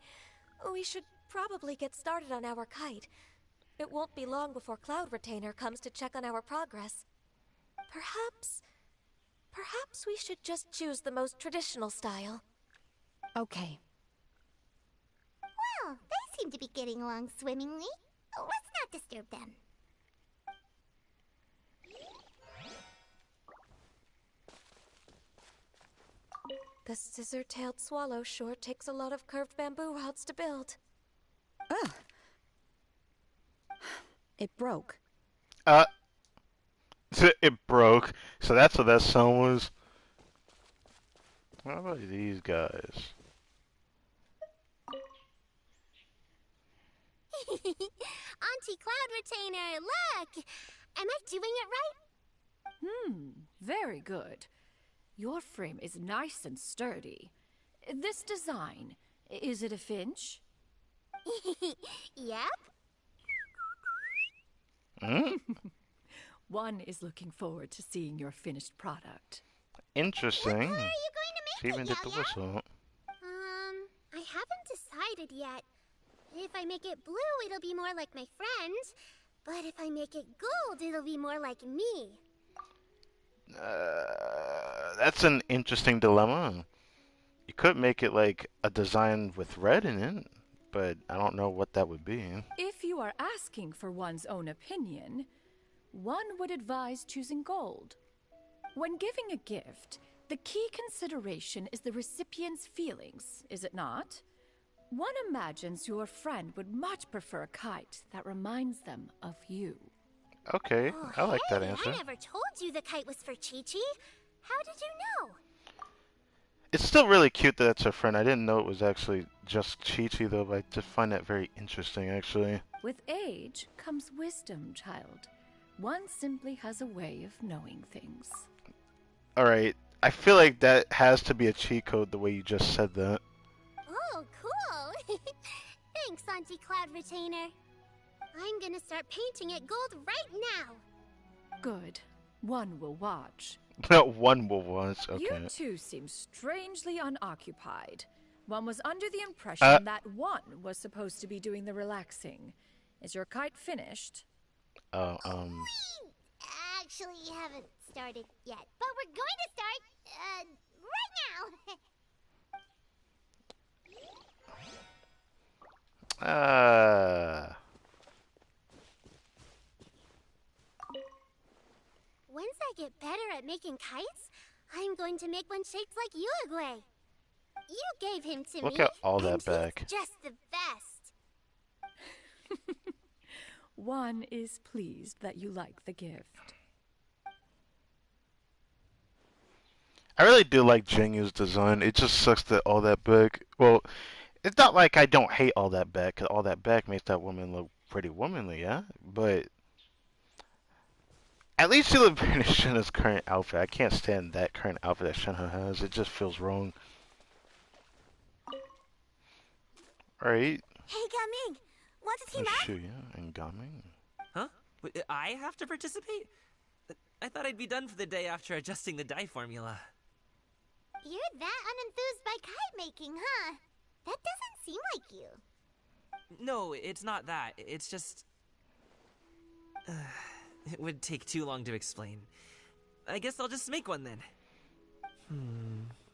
we should probably get started on our kite. It won't be long before Cloud Retainer comes to check on our progress. Perhaps we should just choose the most traditional style. Okay. Well, they seem to be getting along swimmingly. Let's not disturb them. The scissor-tailed swallow sure takes a lot of curved bamboo rods to build. Ugh. It broke. It broke. So that's what that sound was. What about these guys? Auntie Cloud Retainer, look! Am I doing it right? Very good. Your frame is nice and sturdy. This design, is it a finch? Yep. One is looking forward to seeing your finished product. Interesting. What color are you going to She make even it, did the Yaya? whistle. I haven't decided yet. If I make it blue, it'll be more like my friends. But if I make it gold, it'll be more like me. That's an interesting dilemma. You could make it like a design with red in it, but I don't know what that would be. If you are asking for one's own opinion, one would advise choosing gold. When giving a gift, the key consideration is the recipient's feelings, is it not? One imagines your friend would much prefer a kite that reminds them of you. Okay, Oh, I like that hey, answer. I never told you the kite was for Chi-Chi. How did you know? It's still really cute that it's her friend. I didn't know it was actually just Chi-Chi though, but I just find that very interesting actually. With age comes wisdom, child. One simply has a way of knowing things. Alright, I feel like that has to be a cheat code the way you just said that. Oh, cool. Thanks, Auntie Cloud Retainer. I'm gonna start painting it gold right now. Good. One will watch. One will once, okay. You two seem strangely unoccupied. One was under the impression that one was supposed to be doing the relaxing. Is your kite finished? We actually haven't started yet, but we're going to start, right now. Once I get better at making kites, I'm going to make one shaped like Uruguay. You gave him to me. Look at all that and back. He's just the best. One is pleased that you like the gift. I really do like Jinyu's design. It just sucks that all that back. Well, it's not like I don't hate all that back, because all that back makes that woman look pretty womanly, yeah? But at least she looked better than Shinha's current outfit. I can't stand that current outfit that Shinha has. It just feels wrong. Alright. Hey, Gaming, want to team up? Shuya and Gaming. Huh? Wait, I have to participate? I thought I'd be done for the day after adjusting the dye formula. You're that unenthused by kite making, huh? That doesn't seem like you. No, it's not that. It's just... it would take too long to explain. I guess I'll just make one then.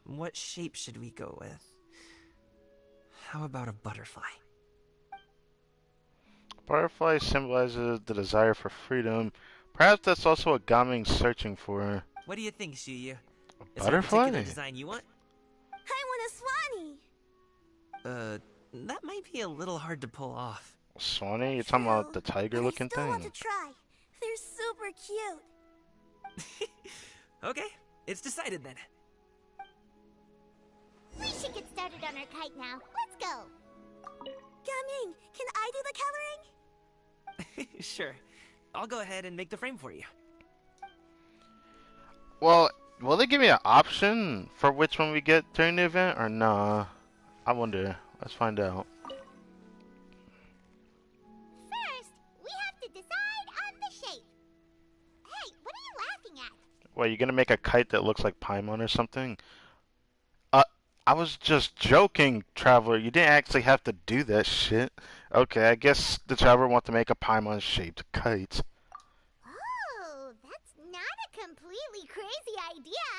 What shape should we go with? How about a butterfly? Butterfly symbolizes the desire for freedom. Perhaps that's also what Gaming's searching for. What do you think, Shuyu? Is there a Butterfly? particular design you want? I want a Swanee. That might be a little hard to pull off. Swanee? You're talking about the tiger-looking I still want thing? to try. They're super cute. Okay, it's decided then. We should get started on our kite now. Let's go. Gaming, can I do the coloring? Sure. I'll go ahead and make the frame for you. Well, will they give me an option for which one we get during the event, or nah? I wonder. Let's find out. First, we have to decide on the shape. Hey, what are you laughing at? What, you gonna make a kite that looks like Paimon or something? I was just joking, Traveler. You didn't actually have to do that shit. Okay, I guess the Traveler wants to make a Paimon-shaped kite. Oh, that's not a completely crazy idea.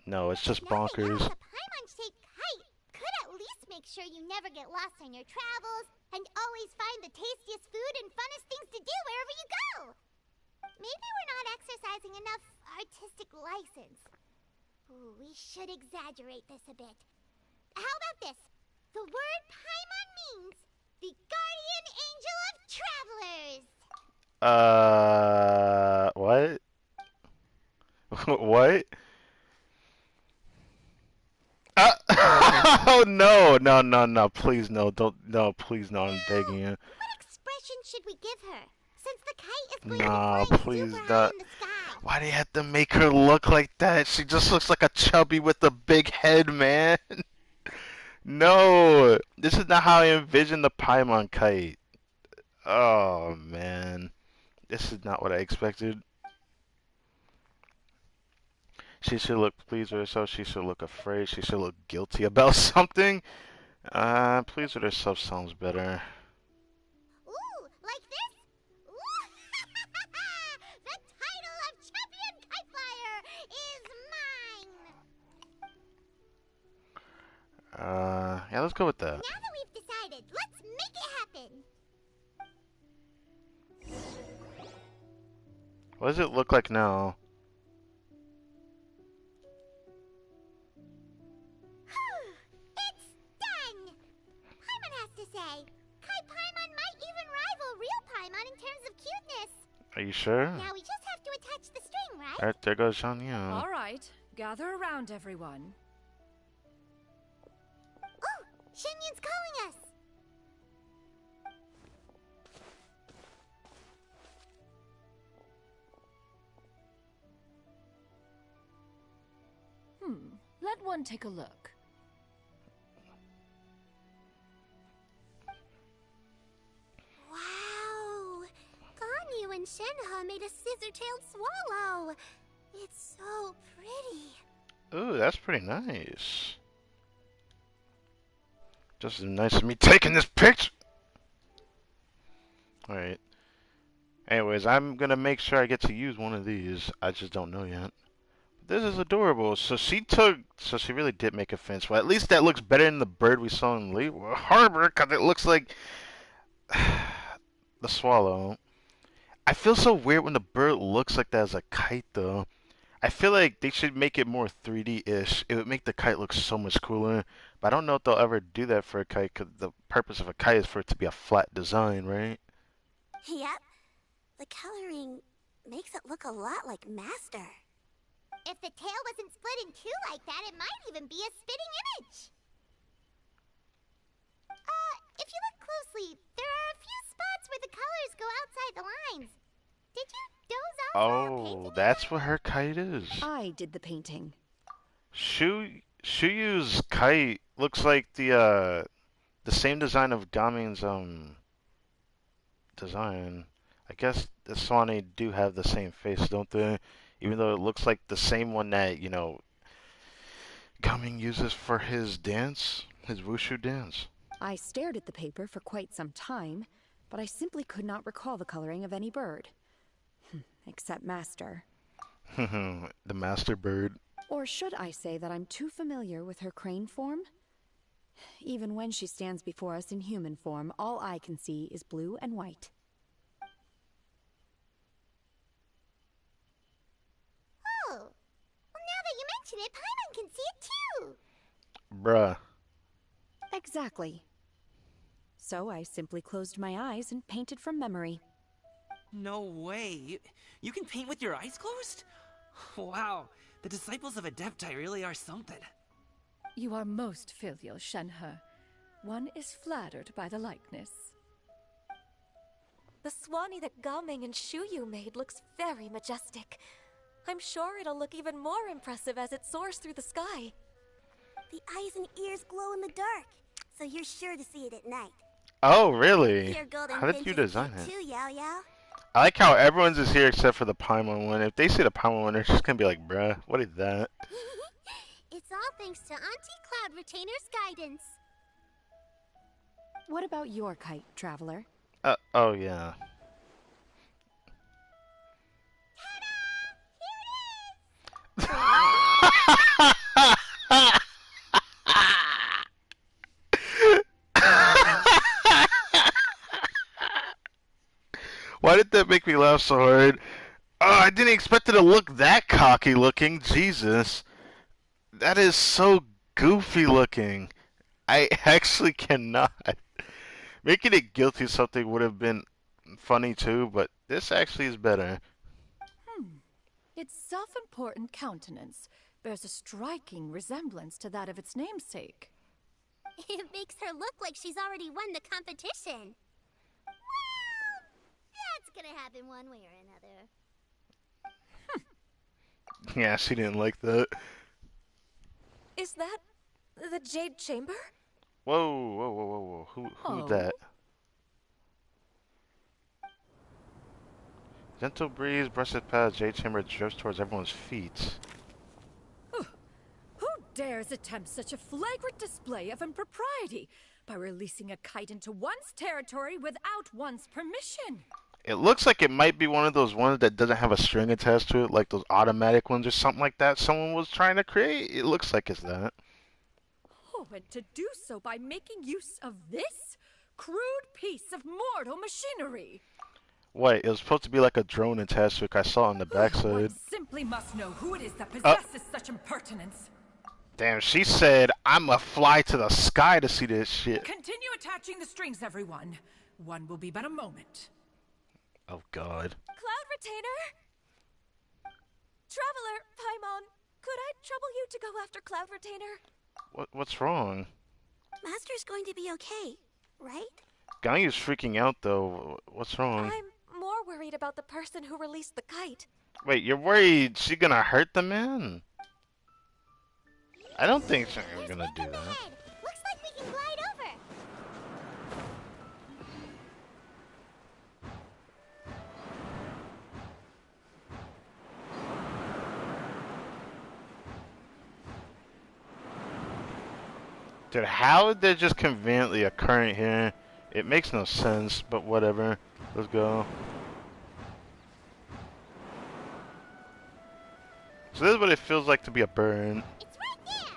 No, it's just Nothing bonkers. else, a Paimon-shaped kite could at least make sure you never get lost on your travels and always find the tastiest food and funnest things to do wherever you go. Maybe we're not exercising enough artistic license. Ooh, we should exaggerate this a bit. How about this? The word Paimon means the guardian angel of travelers. What? What? Oh no, no, no, no! Please no, don't, no, please no! I'm begging you. What expression should we give her? Since the kite is going No, to be flying please super high not. in the sky. Why do you have to make her look like that? She just looks like a chubby with a big head, man. No, this is not how I envisioned the Paimon kite. Oh man, this is not what I expected. She should look pleased with herself. She should look afraid. She should look guilty about something. Pleased with herself sounds better. Ooh, like this? Ooh. The title of champion kite flyer is mine. Yeah, let's go with that. Now that we've decided, let's make it happen. What does it look like now? It's done. Paimon has to say, Kite Paimon might even rival real Paimon in terms of cuteness. Are you sure? Now we just have to attach the string, right? Alright, there goes Shanya. All right, gather around, everyone. Oh, Shenyun's calling us. Let one take a look. Wow! Ganyu and Shenhe made a scissor-tailed swallow. It's so pretty. Ooh, that's pretty nice. Just as nice as me taking this picture. Alright. Anyways, I'm gonna make sure I get to use one of these. I just don't know yet. This is adorable. So she really did make a fence. Well, at least that looks better than the bird we saw in Harbor, because it looks like the swallow. I feel so weird when the bird looks like that as a kite, though. I feel like they should make it more 3D-ish. It would make the kite look so much cooler. But I don't know if they'll ever do that for a kite, because the purpose of a kite is for it to be a flat design, right? Yep. The coloring makes it look a lot like Master. If the tail wasn't split in two like that, it might even be a spitting image. If you look closely, there are a few spots where the colors go outside the lines. Did you doze off while painting Oh, it? that's what her kite is. I did the painting. Shuyu's kite looks like the same design of Gaming's design. I guess the Swanee do have the same face, don't they? Even though it looks like the same one that, you know, Gaming uses for his dance, his wushu dance. I stared at the paper for quite some time, but I simply could not recall the coloring of any bird. Except Master. The master bird. Or should I say that I'm too familiar with her crane form? Even when she stands before us in human form, all I can see is blue and white. Oh, well, now that you mention it, Paimon can see it too. Bruh. Exactly. So I simply closed my eyes and painted from memory. No way. You can paint with your eyes closed? Wow. The disciples of Adepti really are something. You are most filial, Shenhe. One is flattered by the likeness. The Swanee that Gaming and Shuyu made looks very majestic. I'm sure it'll look even more impressive as it soars through the sky. The eyes and ears glow in the dark, so you're sure to see it at night. Oh, really? Your golden How did you finches design do it? too, Yao Yao. I like how everyone's is here except for the Paimon one. If they see the Paimon one, they're just gonna be like, bruh, what is that? It's all thanks to Auntie Cloud Retainer's guidance. What about your kite, Traveler? Oh yeah. Why did that make me laugh so hard? Oh, I didn't expect it to look that cocky looking. Jesus. That is so goofy looking. I actually cannot. Making it guilty of something would have been funny too, but this actually is better. Its self-important countenance bears a striking resemblance to that of its namesake. It makes her look like she's already won the competition. Well, that's gonna happen one way or another. Yeah, she didn't like that. Is that the Jade Chamber? Whoa, whoa, whoa, whoa, whoa. Who's Oh. that? Gentle breeze brushes past Jade Chamber, drifts towards everyone's feet. Who dares attempt such a flagrant display of impropriety by releasing a kite into one's territory without one's permission? It looks like it might be one of those ones that doesn't have a string attached to it, like those automatic ones or something like that someone was trying to create. It looks like it's that. Oh, and to do so by making use of this crude piece of mortal machinery. What? It was supposed to be like a drone attached to it. I saw it on the One backside. simply must know who it is that possesses such impertinence. Damn, she said, I'ma fly to the sky to see this shit. Continue attaching the strings, everyone. One will be but a moment. Oh, God. Cloud Retainer? Traveler, Paimon, could I trouble you to go after Cloud Retainer? What's wrong? Master's going to be okay, right? Ganyu's freaking out, though. What's wrong? I'm more worried about the person who released the kite. Wait, you're worried she's gonna hurt the man? I don't think she's gonna do that. Ahead. Looks like we can glide over. Dude, how there's just conveniently a current here? It makes no sense, but whatever. Let's go. So this is what it feels like to be a bird. It's right there.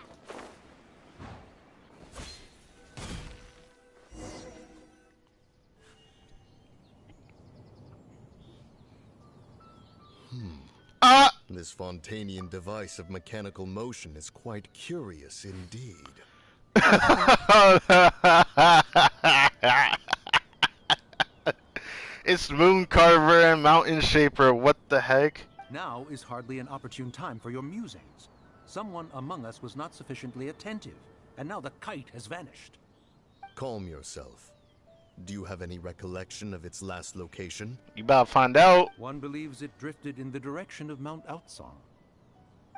Ah! This Fontanian device of mechanical motion is quite curious indeed. It's Moon Carver and Mountain Shaper. What the heck? Now is hardly an opportune time for your musings. Someone among us was not sufficiently attentive, and now the kite has vanished. Calm yourself. Do you have any recollection of its last location? You about to find out. One believes it drifted in the direction of Mount Outsong.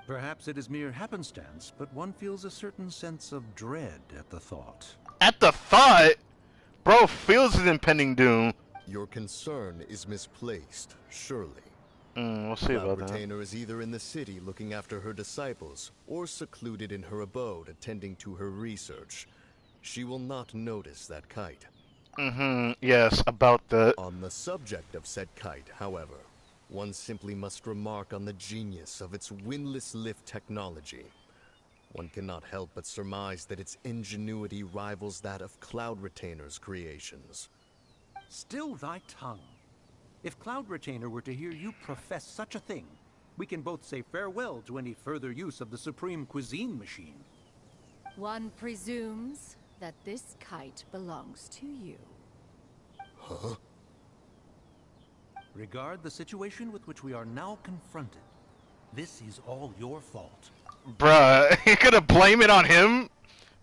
Perhaps it is mere happenstance, but one feels a certain sense of dread at the thought. At the thought? Bro feels his impending doom. Your concern is misplaced, surely. We'll see about that. Retainer is either in the city looking after her disciples, or secluded in her abode attending to her research. she will not notice that kite. Yes, about the... On the subject of said kite, however, one simply must remark on the genius of its windlass lift technology. One cannot help but surmise that its ingenuity rivals that of Cloud Retainer's creations. Still thy tongue. If Cloud Retainer were to hear you profess such a thing, we can both say farewell to any further use of the Supreme Cuisine Machine. One presumes that this kite belongs to you. Huh? Regard the situation with which we are now confronted. This is all your fault. Bruh, you're gonna blame it on him?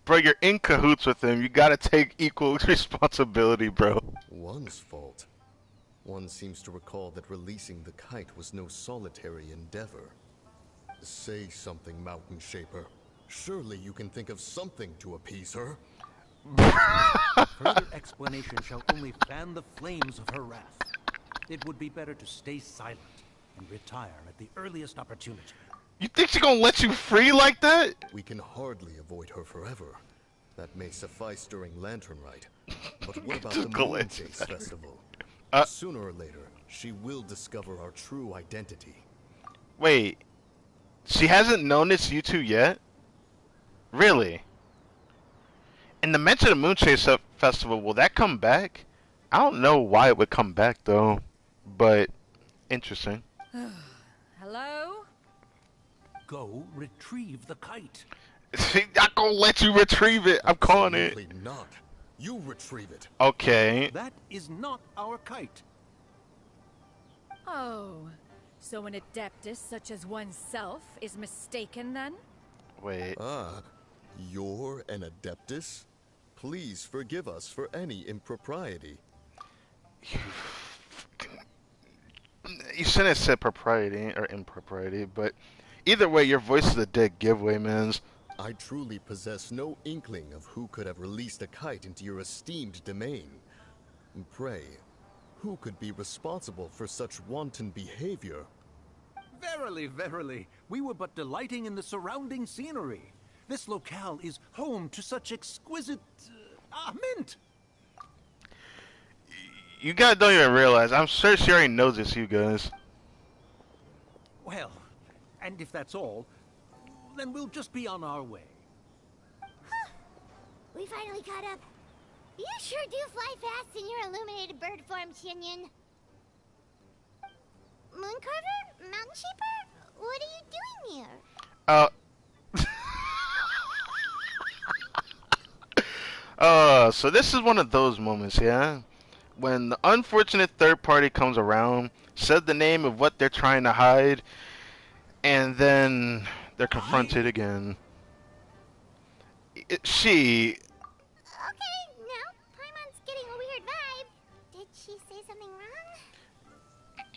Bro, you're in cahoots with him. You gotta take equal responsibility, bro. One's fault. One seems to recall that releasing the kite was no solitary endeavor. Say something, Mountain Shaper. Surely you can think of something to appease her. Further explanation shall only fan the flames of her wrath. It would be better to stay silent and retire at the earliest opportunity. You think she's gonna let you free like that? We can hardly avoid her forever. That may suffice during Lantern Rite. But what about the Moon Chase Festival? Sooner or later, she will discover our true identity. Wait, she hasn't known it's you two yet? Really? And the mention of Moon Chase Festival, will that come back? I don't know why it would come back though, but interesting. Hello? Go retrieve the kite. She's not gonna let you retrieve it. I'm calling it. Absolutely not. You retrieve it. Okay. That is not our kite. Oh, so an adeptus such as oneself is mistaken then? Wait. Ah, you're an adeptus? Please forgive us for any impropriety. You shouldn't have said propriety or impropriety, but either way, your voice is a dead giveaway, mans. I truly possess no inkling of who could have released a kite into your esteemed domain. Pray, who could be responsible for such wanton behavior? Verily, verily, we were but delighting in the surrounding scenery. This locale is home to such exquisite... mint! You guys don't even realize. I'm sure she already knows it's you guys. Well, and if that's all, then we'll just be on our way. We finally caught up. You sure do fly fast in your illuminated bird form, Shinyan. Mooncarver? Mountain Shaper? What are you doing here? So this is one of those moments, yeah? When the unfortunate third party comes around, says the name of what they're trying to hide, and then they're confronted again. She... Okay, now, Paimon's getting a weird vibe. Did she say something wrong?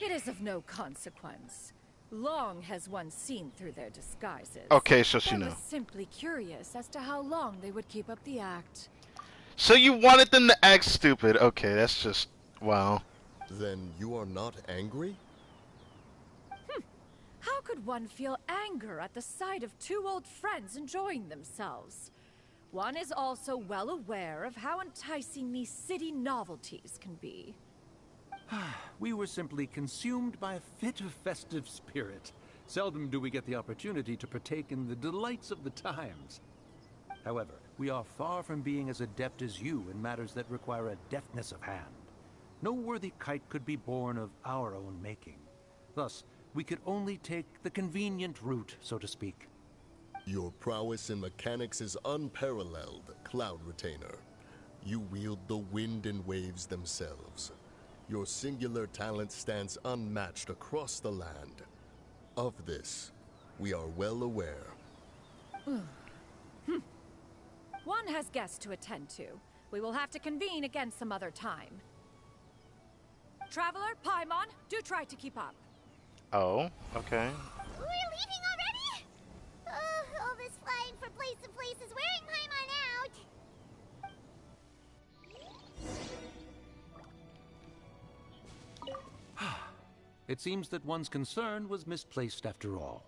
It is of no consequence. Long has one seen through their disguises. Okay, so she I knows. was simply curious as to how long they would keep up the act. So you wanted them to act stupid. Okay, that's just... wow. Then you are not angry? How could one feel anger at the sight of two old friends enjoying themselves? One is also well aware of how enticing these city novelties can be. We were simply consumed by a fit of festive spirit. Seldom do we get the opportunity to partake in the delights of the times. However, we are far from being as adept as you in matters that require a deftness of hand. No worthy kite could be born of our own making. Thus, we could only take the convenient route, so to speak. Your prowess in mechanics is unparalleled, Cloud Retainer. You wield the wind and waves themselves. Your singular talent stands unmatched across the land. Of this, we are well aware. One has guests to attend to. We will have to convene again some other time. Traveler, Paimon, do try to keep up. Oh, okay. We're leaving already? All this flying from place to place is wearing Paimon out. It seems that one's concern was misplaced after all.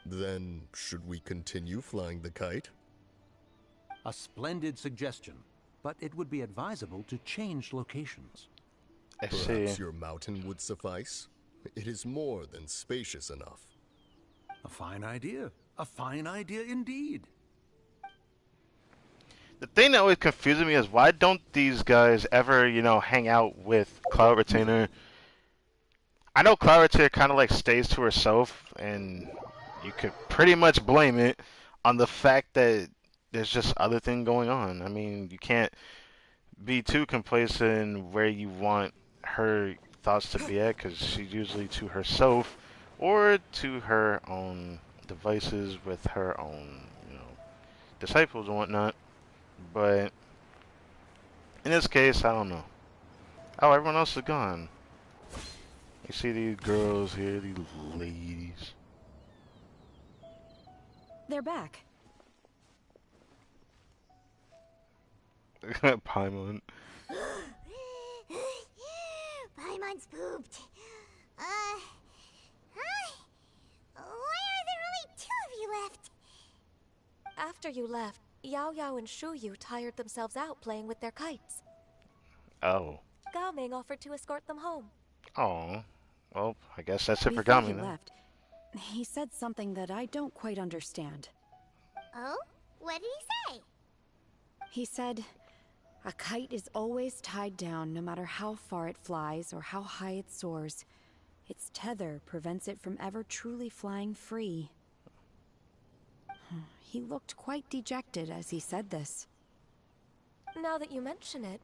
Then, should we continue flying the kite? A splendid suggestion, but it would be advisable to change locations. I see. Perhaps your mountain would suffice? It is more than spacious enough. A fine idea. A fine idea indeed. The thing that always confuses me is why don't these guys ever, hang out with Cloud Retainer? I know Cloud Retainer kind of like stays to herself, and you could pretty much blame it on the fact that there's just other thing going on. I mean, you can't be too complacent where you want her thoughts to be at, because she's usually to herself or to her own devices with her own, disciples and whatnot. But in this case, I don't know. Oh, everyone else is gone. You see these girls here, these ladies. They're back. Paimon. Paimon's pooped. Hi. Why are there only 2 of you left? After you left, Yao Yao and Shu Yu tired themselves out playing with their kites. Oh. Gaming offered to escort them home. Oh. Well, I guess that's it for Before he Gaming then. left, he said something that I don't quite understand. Oh? What did he say? He said, a kite is always tied down no matter how far it flies or how high it soars. Its tether prevents it from ever truly flying free. He looked quite dejected as he said this. Now that you mention it,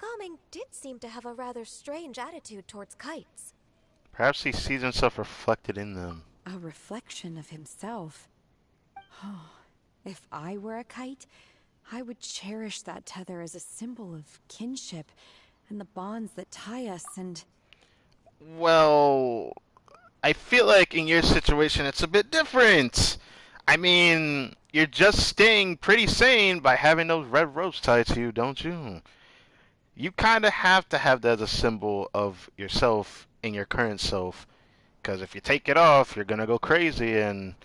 Gaming did seem to have a rather strange attitude towards kites. Perhaps he sees himself reflected in them. A reflection of himself. If I were a kite, I would cherish that tether as a symbol of kinship and the bonds that tie us and... Well, I feel like in your situation it's a bit different. I mean, you're just staying pretty sane by having those red ropes tied to you, don't you? You kind of have to have that as a symbol of yourself in your current self. Because if you take it off, you're going to go crazy, and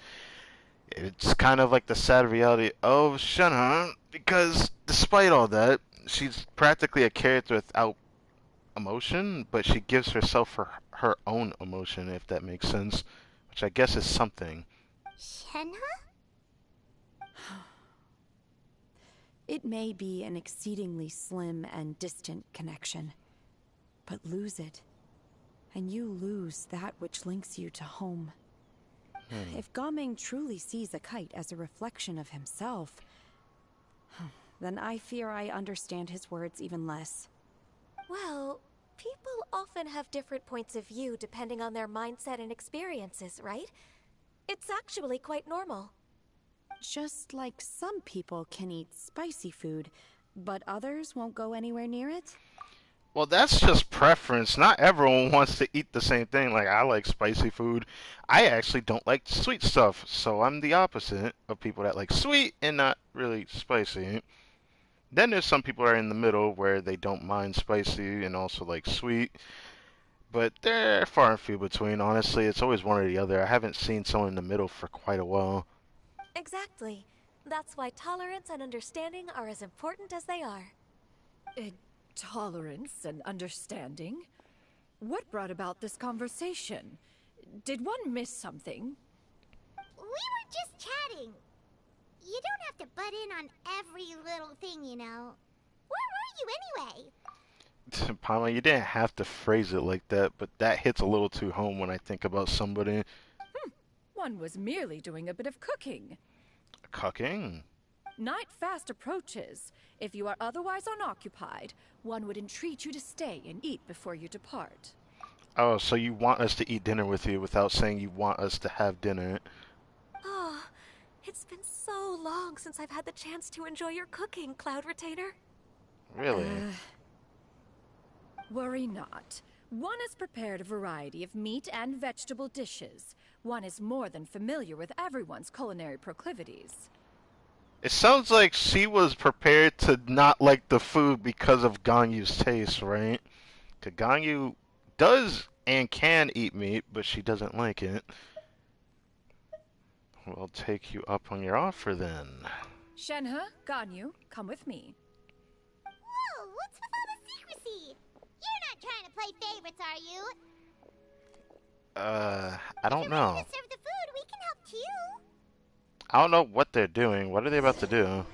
it's kind of like the sad reality of Shenhe, because despite all that, she's practically a character without emotion, but she gives herself her own emotion, if that makes sense, which I guess is something. Shenhe? It may be an exceedingly slim and distant connection, but lose it, and you lose that which links you to home. If Gaming truly sees a kite as a reflection of himself, then I fear I understand his words even less. Well, people often have different points of view depending on their mindset and experiences, right? It's actually quite normal. Just like some people can eat spicy food, but others won't go anywhere near it? Well, that's just preference. Not everyone wants to eat the same thing. Like, I like spicy food. I actually don't like sweet stuff, so I'm the opposite of people that like sweet and not really spicy. Then there's some people that are in the middle where they don't mind spicy and also like sweet. But they're far and few between, honestly. It's always one or the other. I haven't seen someone in the middle for quite a while. Exactly. That's why tolerance and understanding are as important as they are. Tolerance and understanding? What brought about this conversation? Did one miss something? We were just chatting. You don't have to butt in on every little thing, you know. Where were you anyway? Pama, you didn't have to phrase it like that, but that hits a little too home when I think about somebody. One was merely doing a bit of cooking. Cooking? Night fast approaches. If you are otherwise unoccupied, one would entreat you to stay and eat before you depart. Oh, so you want us to eat dinner with you without saying you want us to have dinner. Oh, it's been so long since I've had the chance to enjoy your cooking, Cloud Retainer. Really? Worry not. One has prepared a variety of meat and vegetable dishes. One is more than familiar with everyone's culinary proclivities. It sounds like she was prepared to not like the food because of Ganyu's taste, right? Because Ganyu does and can eat meat, but she doesn't like it. We'll take you up on your offer then. Shenhe, Ganyu, come with me. Whoa, what's with all the secrecy? You're not trying to play favorites, are you? I don't If you're ready know. to serve the food, we can help too. I don't know what they're doing. What are they about to do?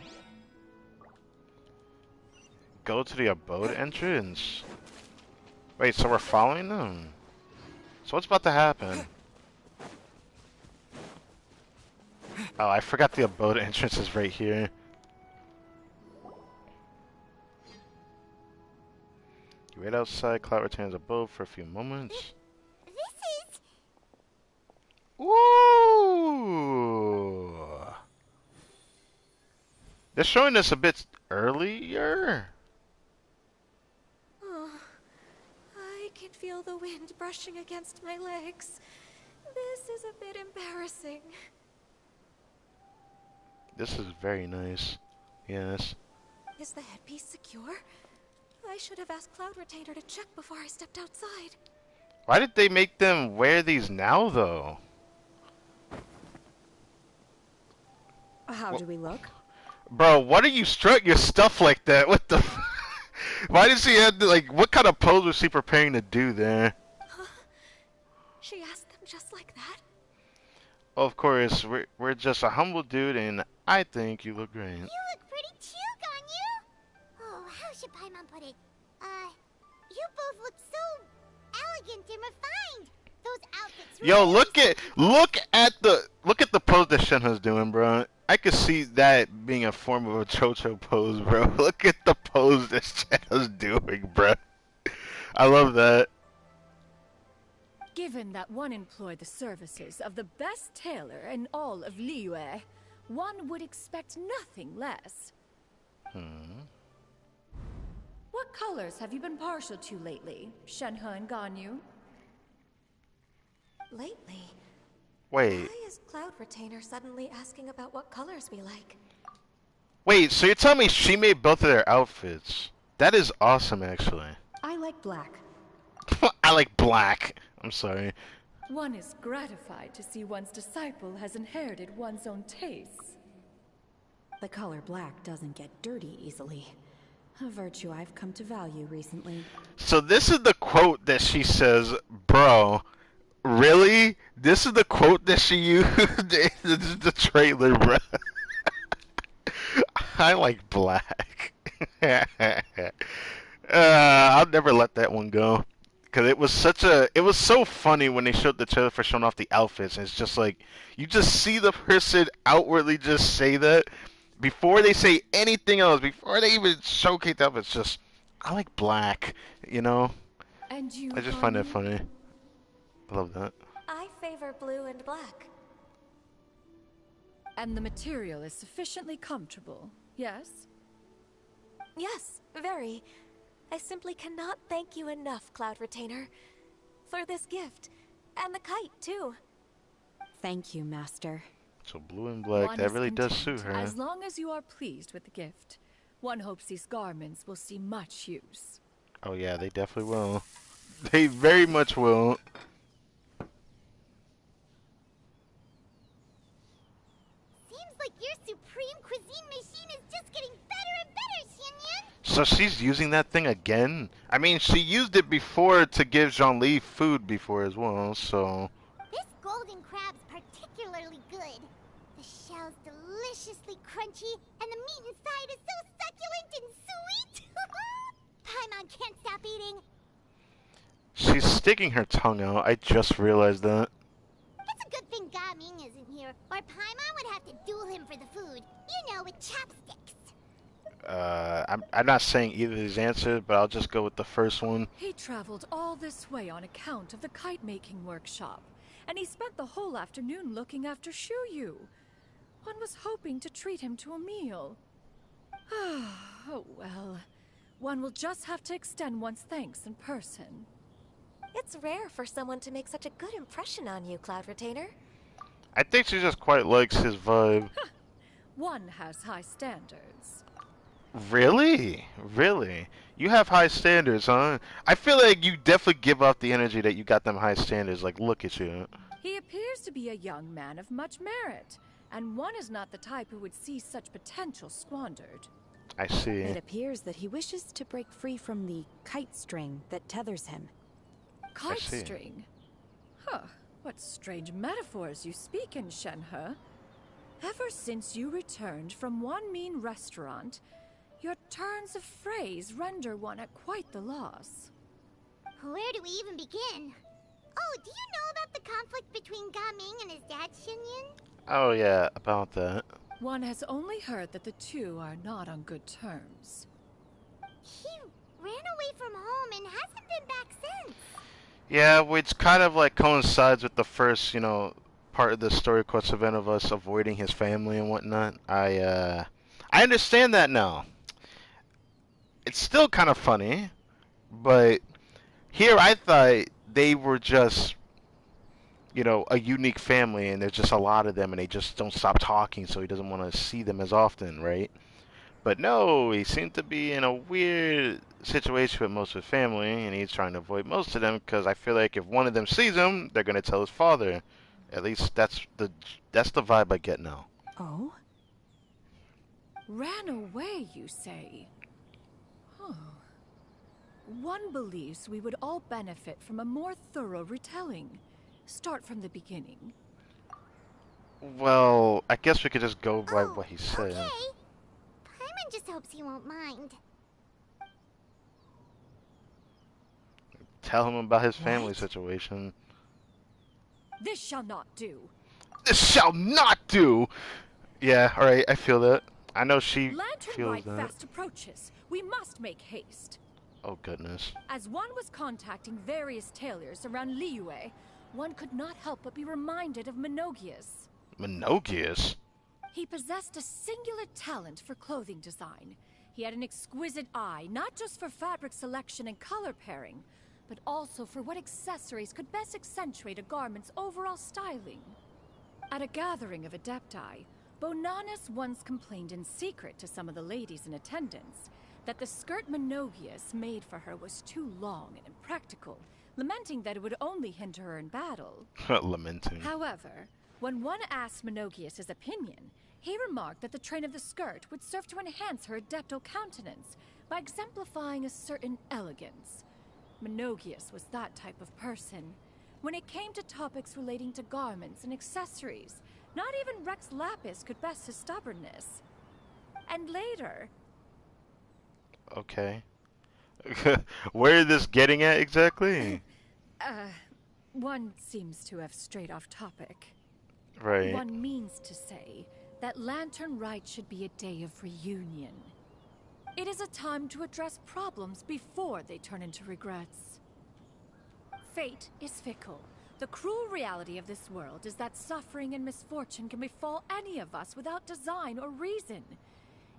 Go to the abode entrance? Wait, so we're following them? So what's about to happen? Oh, I forgot the abode entrance is right here. You wait outside Cloud Retain's abode for a few moments. This is... Ooh! They're showing us a bit earlier. Oh, I can feel the wind brushing against my legs. This is a bit embarrassing. This is very nice. Yes. Is the headpiece secure? I should have asked Cloud Retainer to check before I stepped outside. Why did they make them wear these now, though? How do we look? Bro, why do you strut your stuff like that? What the? Why does she have to, like, what kind of pose was she preparing to do there? She asked them just like that? Of course, we're just a humble dude, and I think you look great. You look pretty too, Ganyu. Oh, how should Paimon put it? You both look so elegant and refined. Those outfits really Yo, look at the pose that Shenhe's doing, bro. I could see that being a form of a chocho pose, bro. Look at the pose that Shenhe's doing, bro. I love that. Given that one employed the services of the best tailor in all of Liyue, one would expect nothing less. What colors have you been partial to lately, Shenhe and Ganyu? Lately? Wait. Why is Cloud Retainer suddenly asking about what colors we like? Wait, so you're telling me she made both of their outfits? That is awesome, actually. I like black. I like black. I'm sorry. One is gratified to see one's disciple has inherited one's own tastes. The color black doesn't get dirty easily. A virtue I've come to value recently. So this is the quote that she says, bro, really? This is the quote that she used in the trailer, bro. I like black. I'll never let that one go. Cause it was so funny when they showed the trailer for showing off the outfits. And it's just like, you just see the person outwardly just say that before they say anything else, before they even showcase the outfits. Just, I like black, you know. And you, I just find that funny. I love that. I favor blue and black. And the material is sufficiently comfortable, yes? Yes, very. I simply cannot thank you enough, Cloud Retainer, for this gift. And the kite, too. Thank you, Master. So blue and black, One that is really does content, suit her. As long as you are pleased with the gift. One hopes these garments will see much use. Oh yeah, they definitely will. They very much will. Seems like your supreme cuisine machine is just getting better and better, Xianyan. So she's using that thing again? I mean, she used it before to give Zhongli food before as well, so... This golden crab's particularly good. The shell's deliciously crunchy, and the meat inside is so succulent and sweet. Paimon can't stop eating. She's sticking her tongue out. I just realized that. It's a good thing Gaming isn't here, or Paimon would have to duel him for the food. You know, with chopsticks. I'm not saying either of these answers, but I'll just go with the first one. He traveled all this way on account of the kite-making workshop, and he spent the whole afternoon looking after Shuyu. One was hoping to treat him to a meal. Oh well. One will just have to extend one's thanks in person. It's rare for someone to make such a good impression on you, Cloud Retainer. I think she just quite likes his vibe. One has high standards. Really? Really? You have high standards, huh? I feel like you definitely give off the energy that you got them high standards. Like, look at you. He appears to be a young man of much merit, and one is not the type who would see such potential squandered. I see. It appears that he wishes to break free from the kite string that tethers him. Kite see. string? Huh. What strange metaphors you speak in, Shenhe. Ever since you returned from one mean restaurant, your turns of phrase render one at quite the loss. Where do we even begin? Oh, do you know about the conflict between Gaming and his dad, Xinyan? Oh yeah, about that. One has only heard that the two are not on good terms. He ran away from home and hasn't been back since. Yeah, which kind of like coincides with the first, you know, part of the story quest event of us avoiding his family and whatnot. I understand that now. It's still kind of funny, but here I thought they were just, you know, a unique family and there's just a lot of them and they just don't stop talking, so he doesn't want to see them as often, right? But no, he seemed to be in a weird situation with most of his family, and he's trying to avoid most of them because I feel like if one of them sees him, they're gonna tell his father. At least that's the vibe I get now. Oh? Ran away, you say? Huh. One believes we would all benefit from a more thorough retelling. Start from the beginning. Well, I guess we could just go by what he said. Okay. Paimon just hopes he won't mind. Tell him about his family situation. This shall not do. This shall not do! Yeah, alright, I feel that. I know she Lantern feels Rite that. fast approaches. We must make haste. Oh, goodness. As one was contacting various tailors around Liyue, one could not help but be reminded of Menogias. Menogias? He possessed a singular talent for clothing design. He had an exquisite eye, not just for fabric selection and color pairing, but also for what accessories could best accentuate a garment's overall styling. At a gathering of Adepti, Bonanis once complained in secret to some of the ladies in attendance that the skirt Menogias made for her was too long and impractical, lamenting that it would only hinder her in battle. Lamenting. However, when one asked Menogias his opinion, he remarked that the train of the skirt would serve to enhance her adeptal countenance by exemplifying a certain elegance. Menogias was that type of person. When it came to topics relating to garments and accessories, not even Rex Lapis could best his stubbornness. And later... Okay. Where is this getting at exactly? One seems to have strayed off topic. Right. One means to say that Lantern Rite should be a day of reunion. It is a time to address problems before they turn into regrets. Fate is fickle. The cruel reality of this world is that suffering and misfortune can befall any of us without design or reason.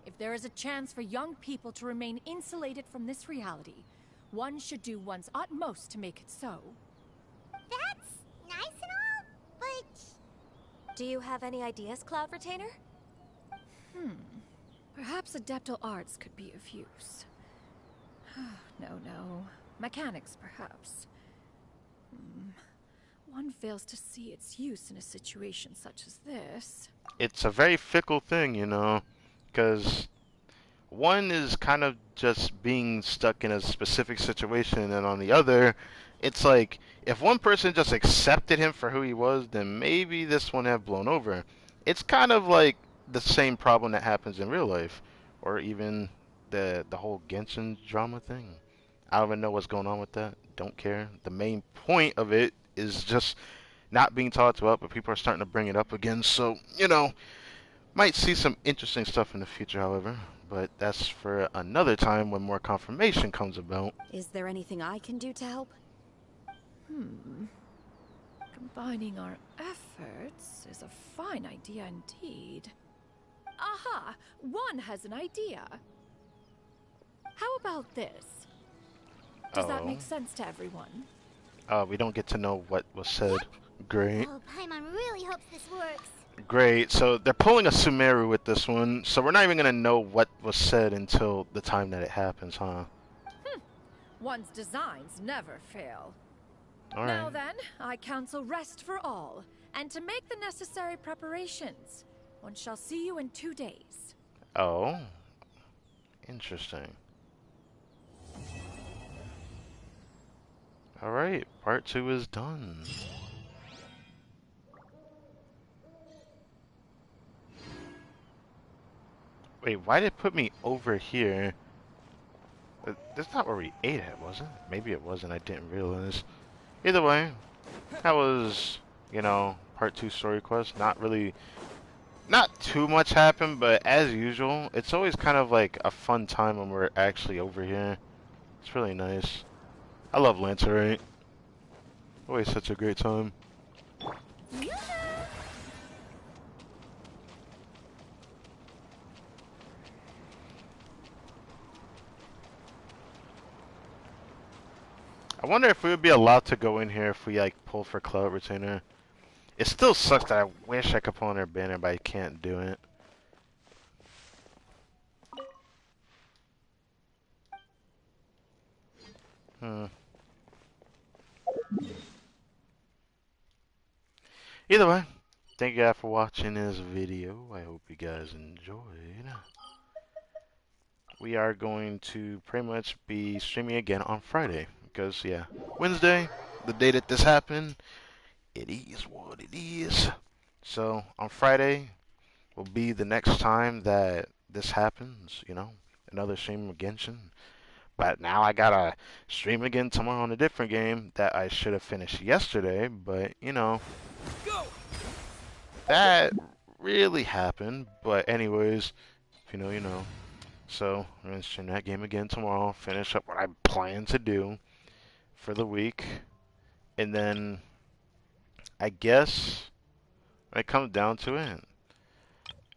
If there is a chance for young people to remain insulated from this reality, one should do one's utmost to make it so. That's nice and all, but... Do you have any ideas, Cloud Retainer? Perhaps adeptal arts could be of use. No. Mechanics, perhaps. One fails to see its use in a situation such as this. It's a very fickle thing, you know, because one is kind of just being stuck in a specific situation, and on the other, it's like, if one person just accepted him for who he was, then maybe this one have blown over. It's kind of like the same problem that happens in real life, or even the whole Genshin drama thing. I don't even know what's going on with that. Don't care. The main point of it is just not being talked about, but people are starting to bring it up again. So, you know, might see some interesting stuff in the future, however. But that's for another time when more confirmation comes about. Is there anything I can do to help? Combining our efforts is a fine idea indeed. Aha! One has an idea. How about this? Does that make sense to everyone? We don't get to know what was said. Great. Oh, Paimon really hopes this works. Great. So they're pulling a Sumeru with this one, so we're not even going to know what was said until the time that it happens, huh? One's designs never fail. All Now right. then, I counsel rest for all, and to make the necessary preparations. One shall see you in 2 days. Oh, interesting. Alright, part 2 is done. Wait, why did it put me over here? That's not where we ate at, was it? Maybe it wasn't, I didn't realize. Either way, that was, you know, part 2 story quest. Not too much happened, but as usual, it's always kind of like a fun time when we're actually over here. It's really nice. I love Lancerate. Always such a great time. I wonder if we would be allowed to go in here if we like pull for Cloud Retainer. It still sucks that I wish I could pull on their banner, but I can't do it. Either way, thank you guys for watching this video. I hope you guys enjoyed. We are going to pretty much be streaming again on Friday. Because, yeah, Wednesday, the day that this happened, it is what it is. So, on Friday will be the next time that this happens, you know, another stream of Genshin. But now I gotta stream again tomorrow on a different game that I should have finished yesterday, but, you know, that really happened. But anyways, if you know, you know. So, I'm gonna stream that game again tomorrow, finish up what I plan to do for the week, and then I guess when it comes down to it,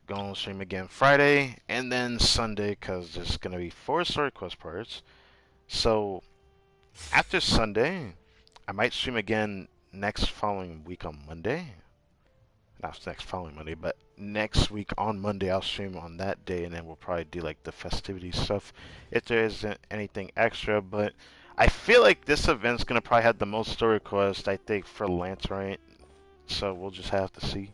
gonna stream again Friday and then Sunday because there's gonna be 4 story quest parts. So after Sunday, I might stream again next following week on Monday. Not next following Monday, but next week on Monday I'll stream on that day, and then we'll probably do like the festivity stuff if there isn't anything extra. But I feel like this event's gonna probably have the most story quest, I think, for Lance, right? So we'll just have to see.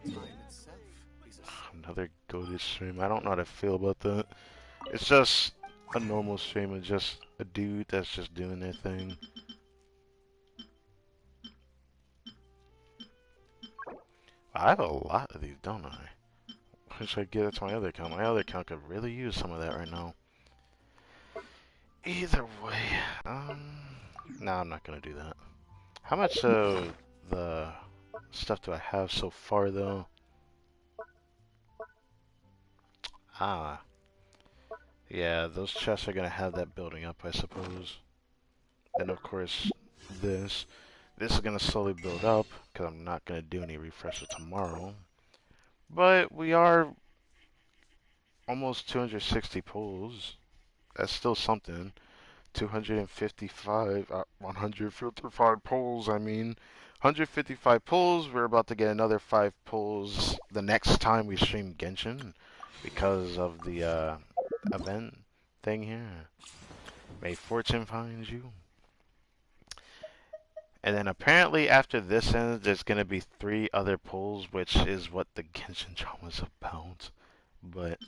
Time itself is a Another goated stream. I don't know how to feel about that. It's just a normal stream of just a dude that's just doing their thing. I have a lot of these, don't I? Wish I get it to my other account. My other account could really use some of that right now. Either way, no, I'm not gonna do that. How much of the stuff do I have so far, though? Ah, yeah, those chests are gonna have that building up, I suppose. Then, of course, this. This is gonna slowly build up, because I'm not gonna do any refresher tomorrow. But we are almost 260 pulls. That's still something. 255, 155 pulls, I mean. 155 pulls, we're about to get another 5 pulls the next time we stream Genshin because of the event thing here. May fortune find you. And then apparently after this ends, there's going to be 3 other pulls, which is what the Genshin drama is about. But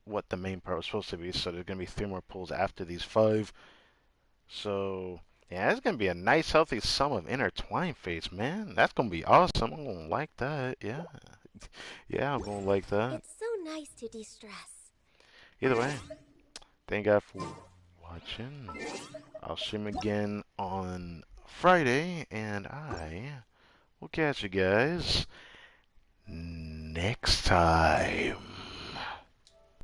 what the main part was supposed to be, so there's going to be 3 more pulls after these 5. So, yeah, it's going to be a nice, healthy sum of intertwined fates, man. That's going to be awesome. I'm going to like that, yeah. Yeah, I'm going to like that. It's so nice to de-stress. Either way, thank God for watching. I'll stream again on Friday, and I will catch you guys next time.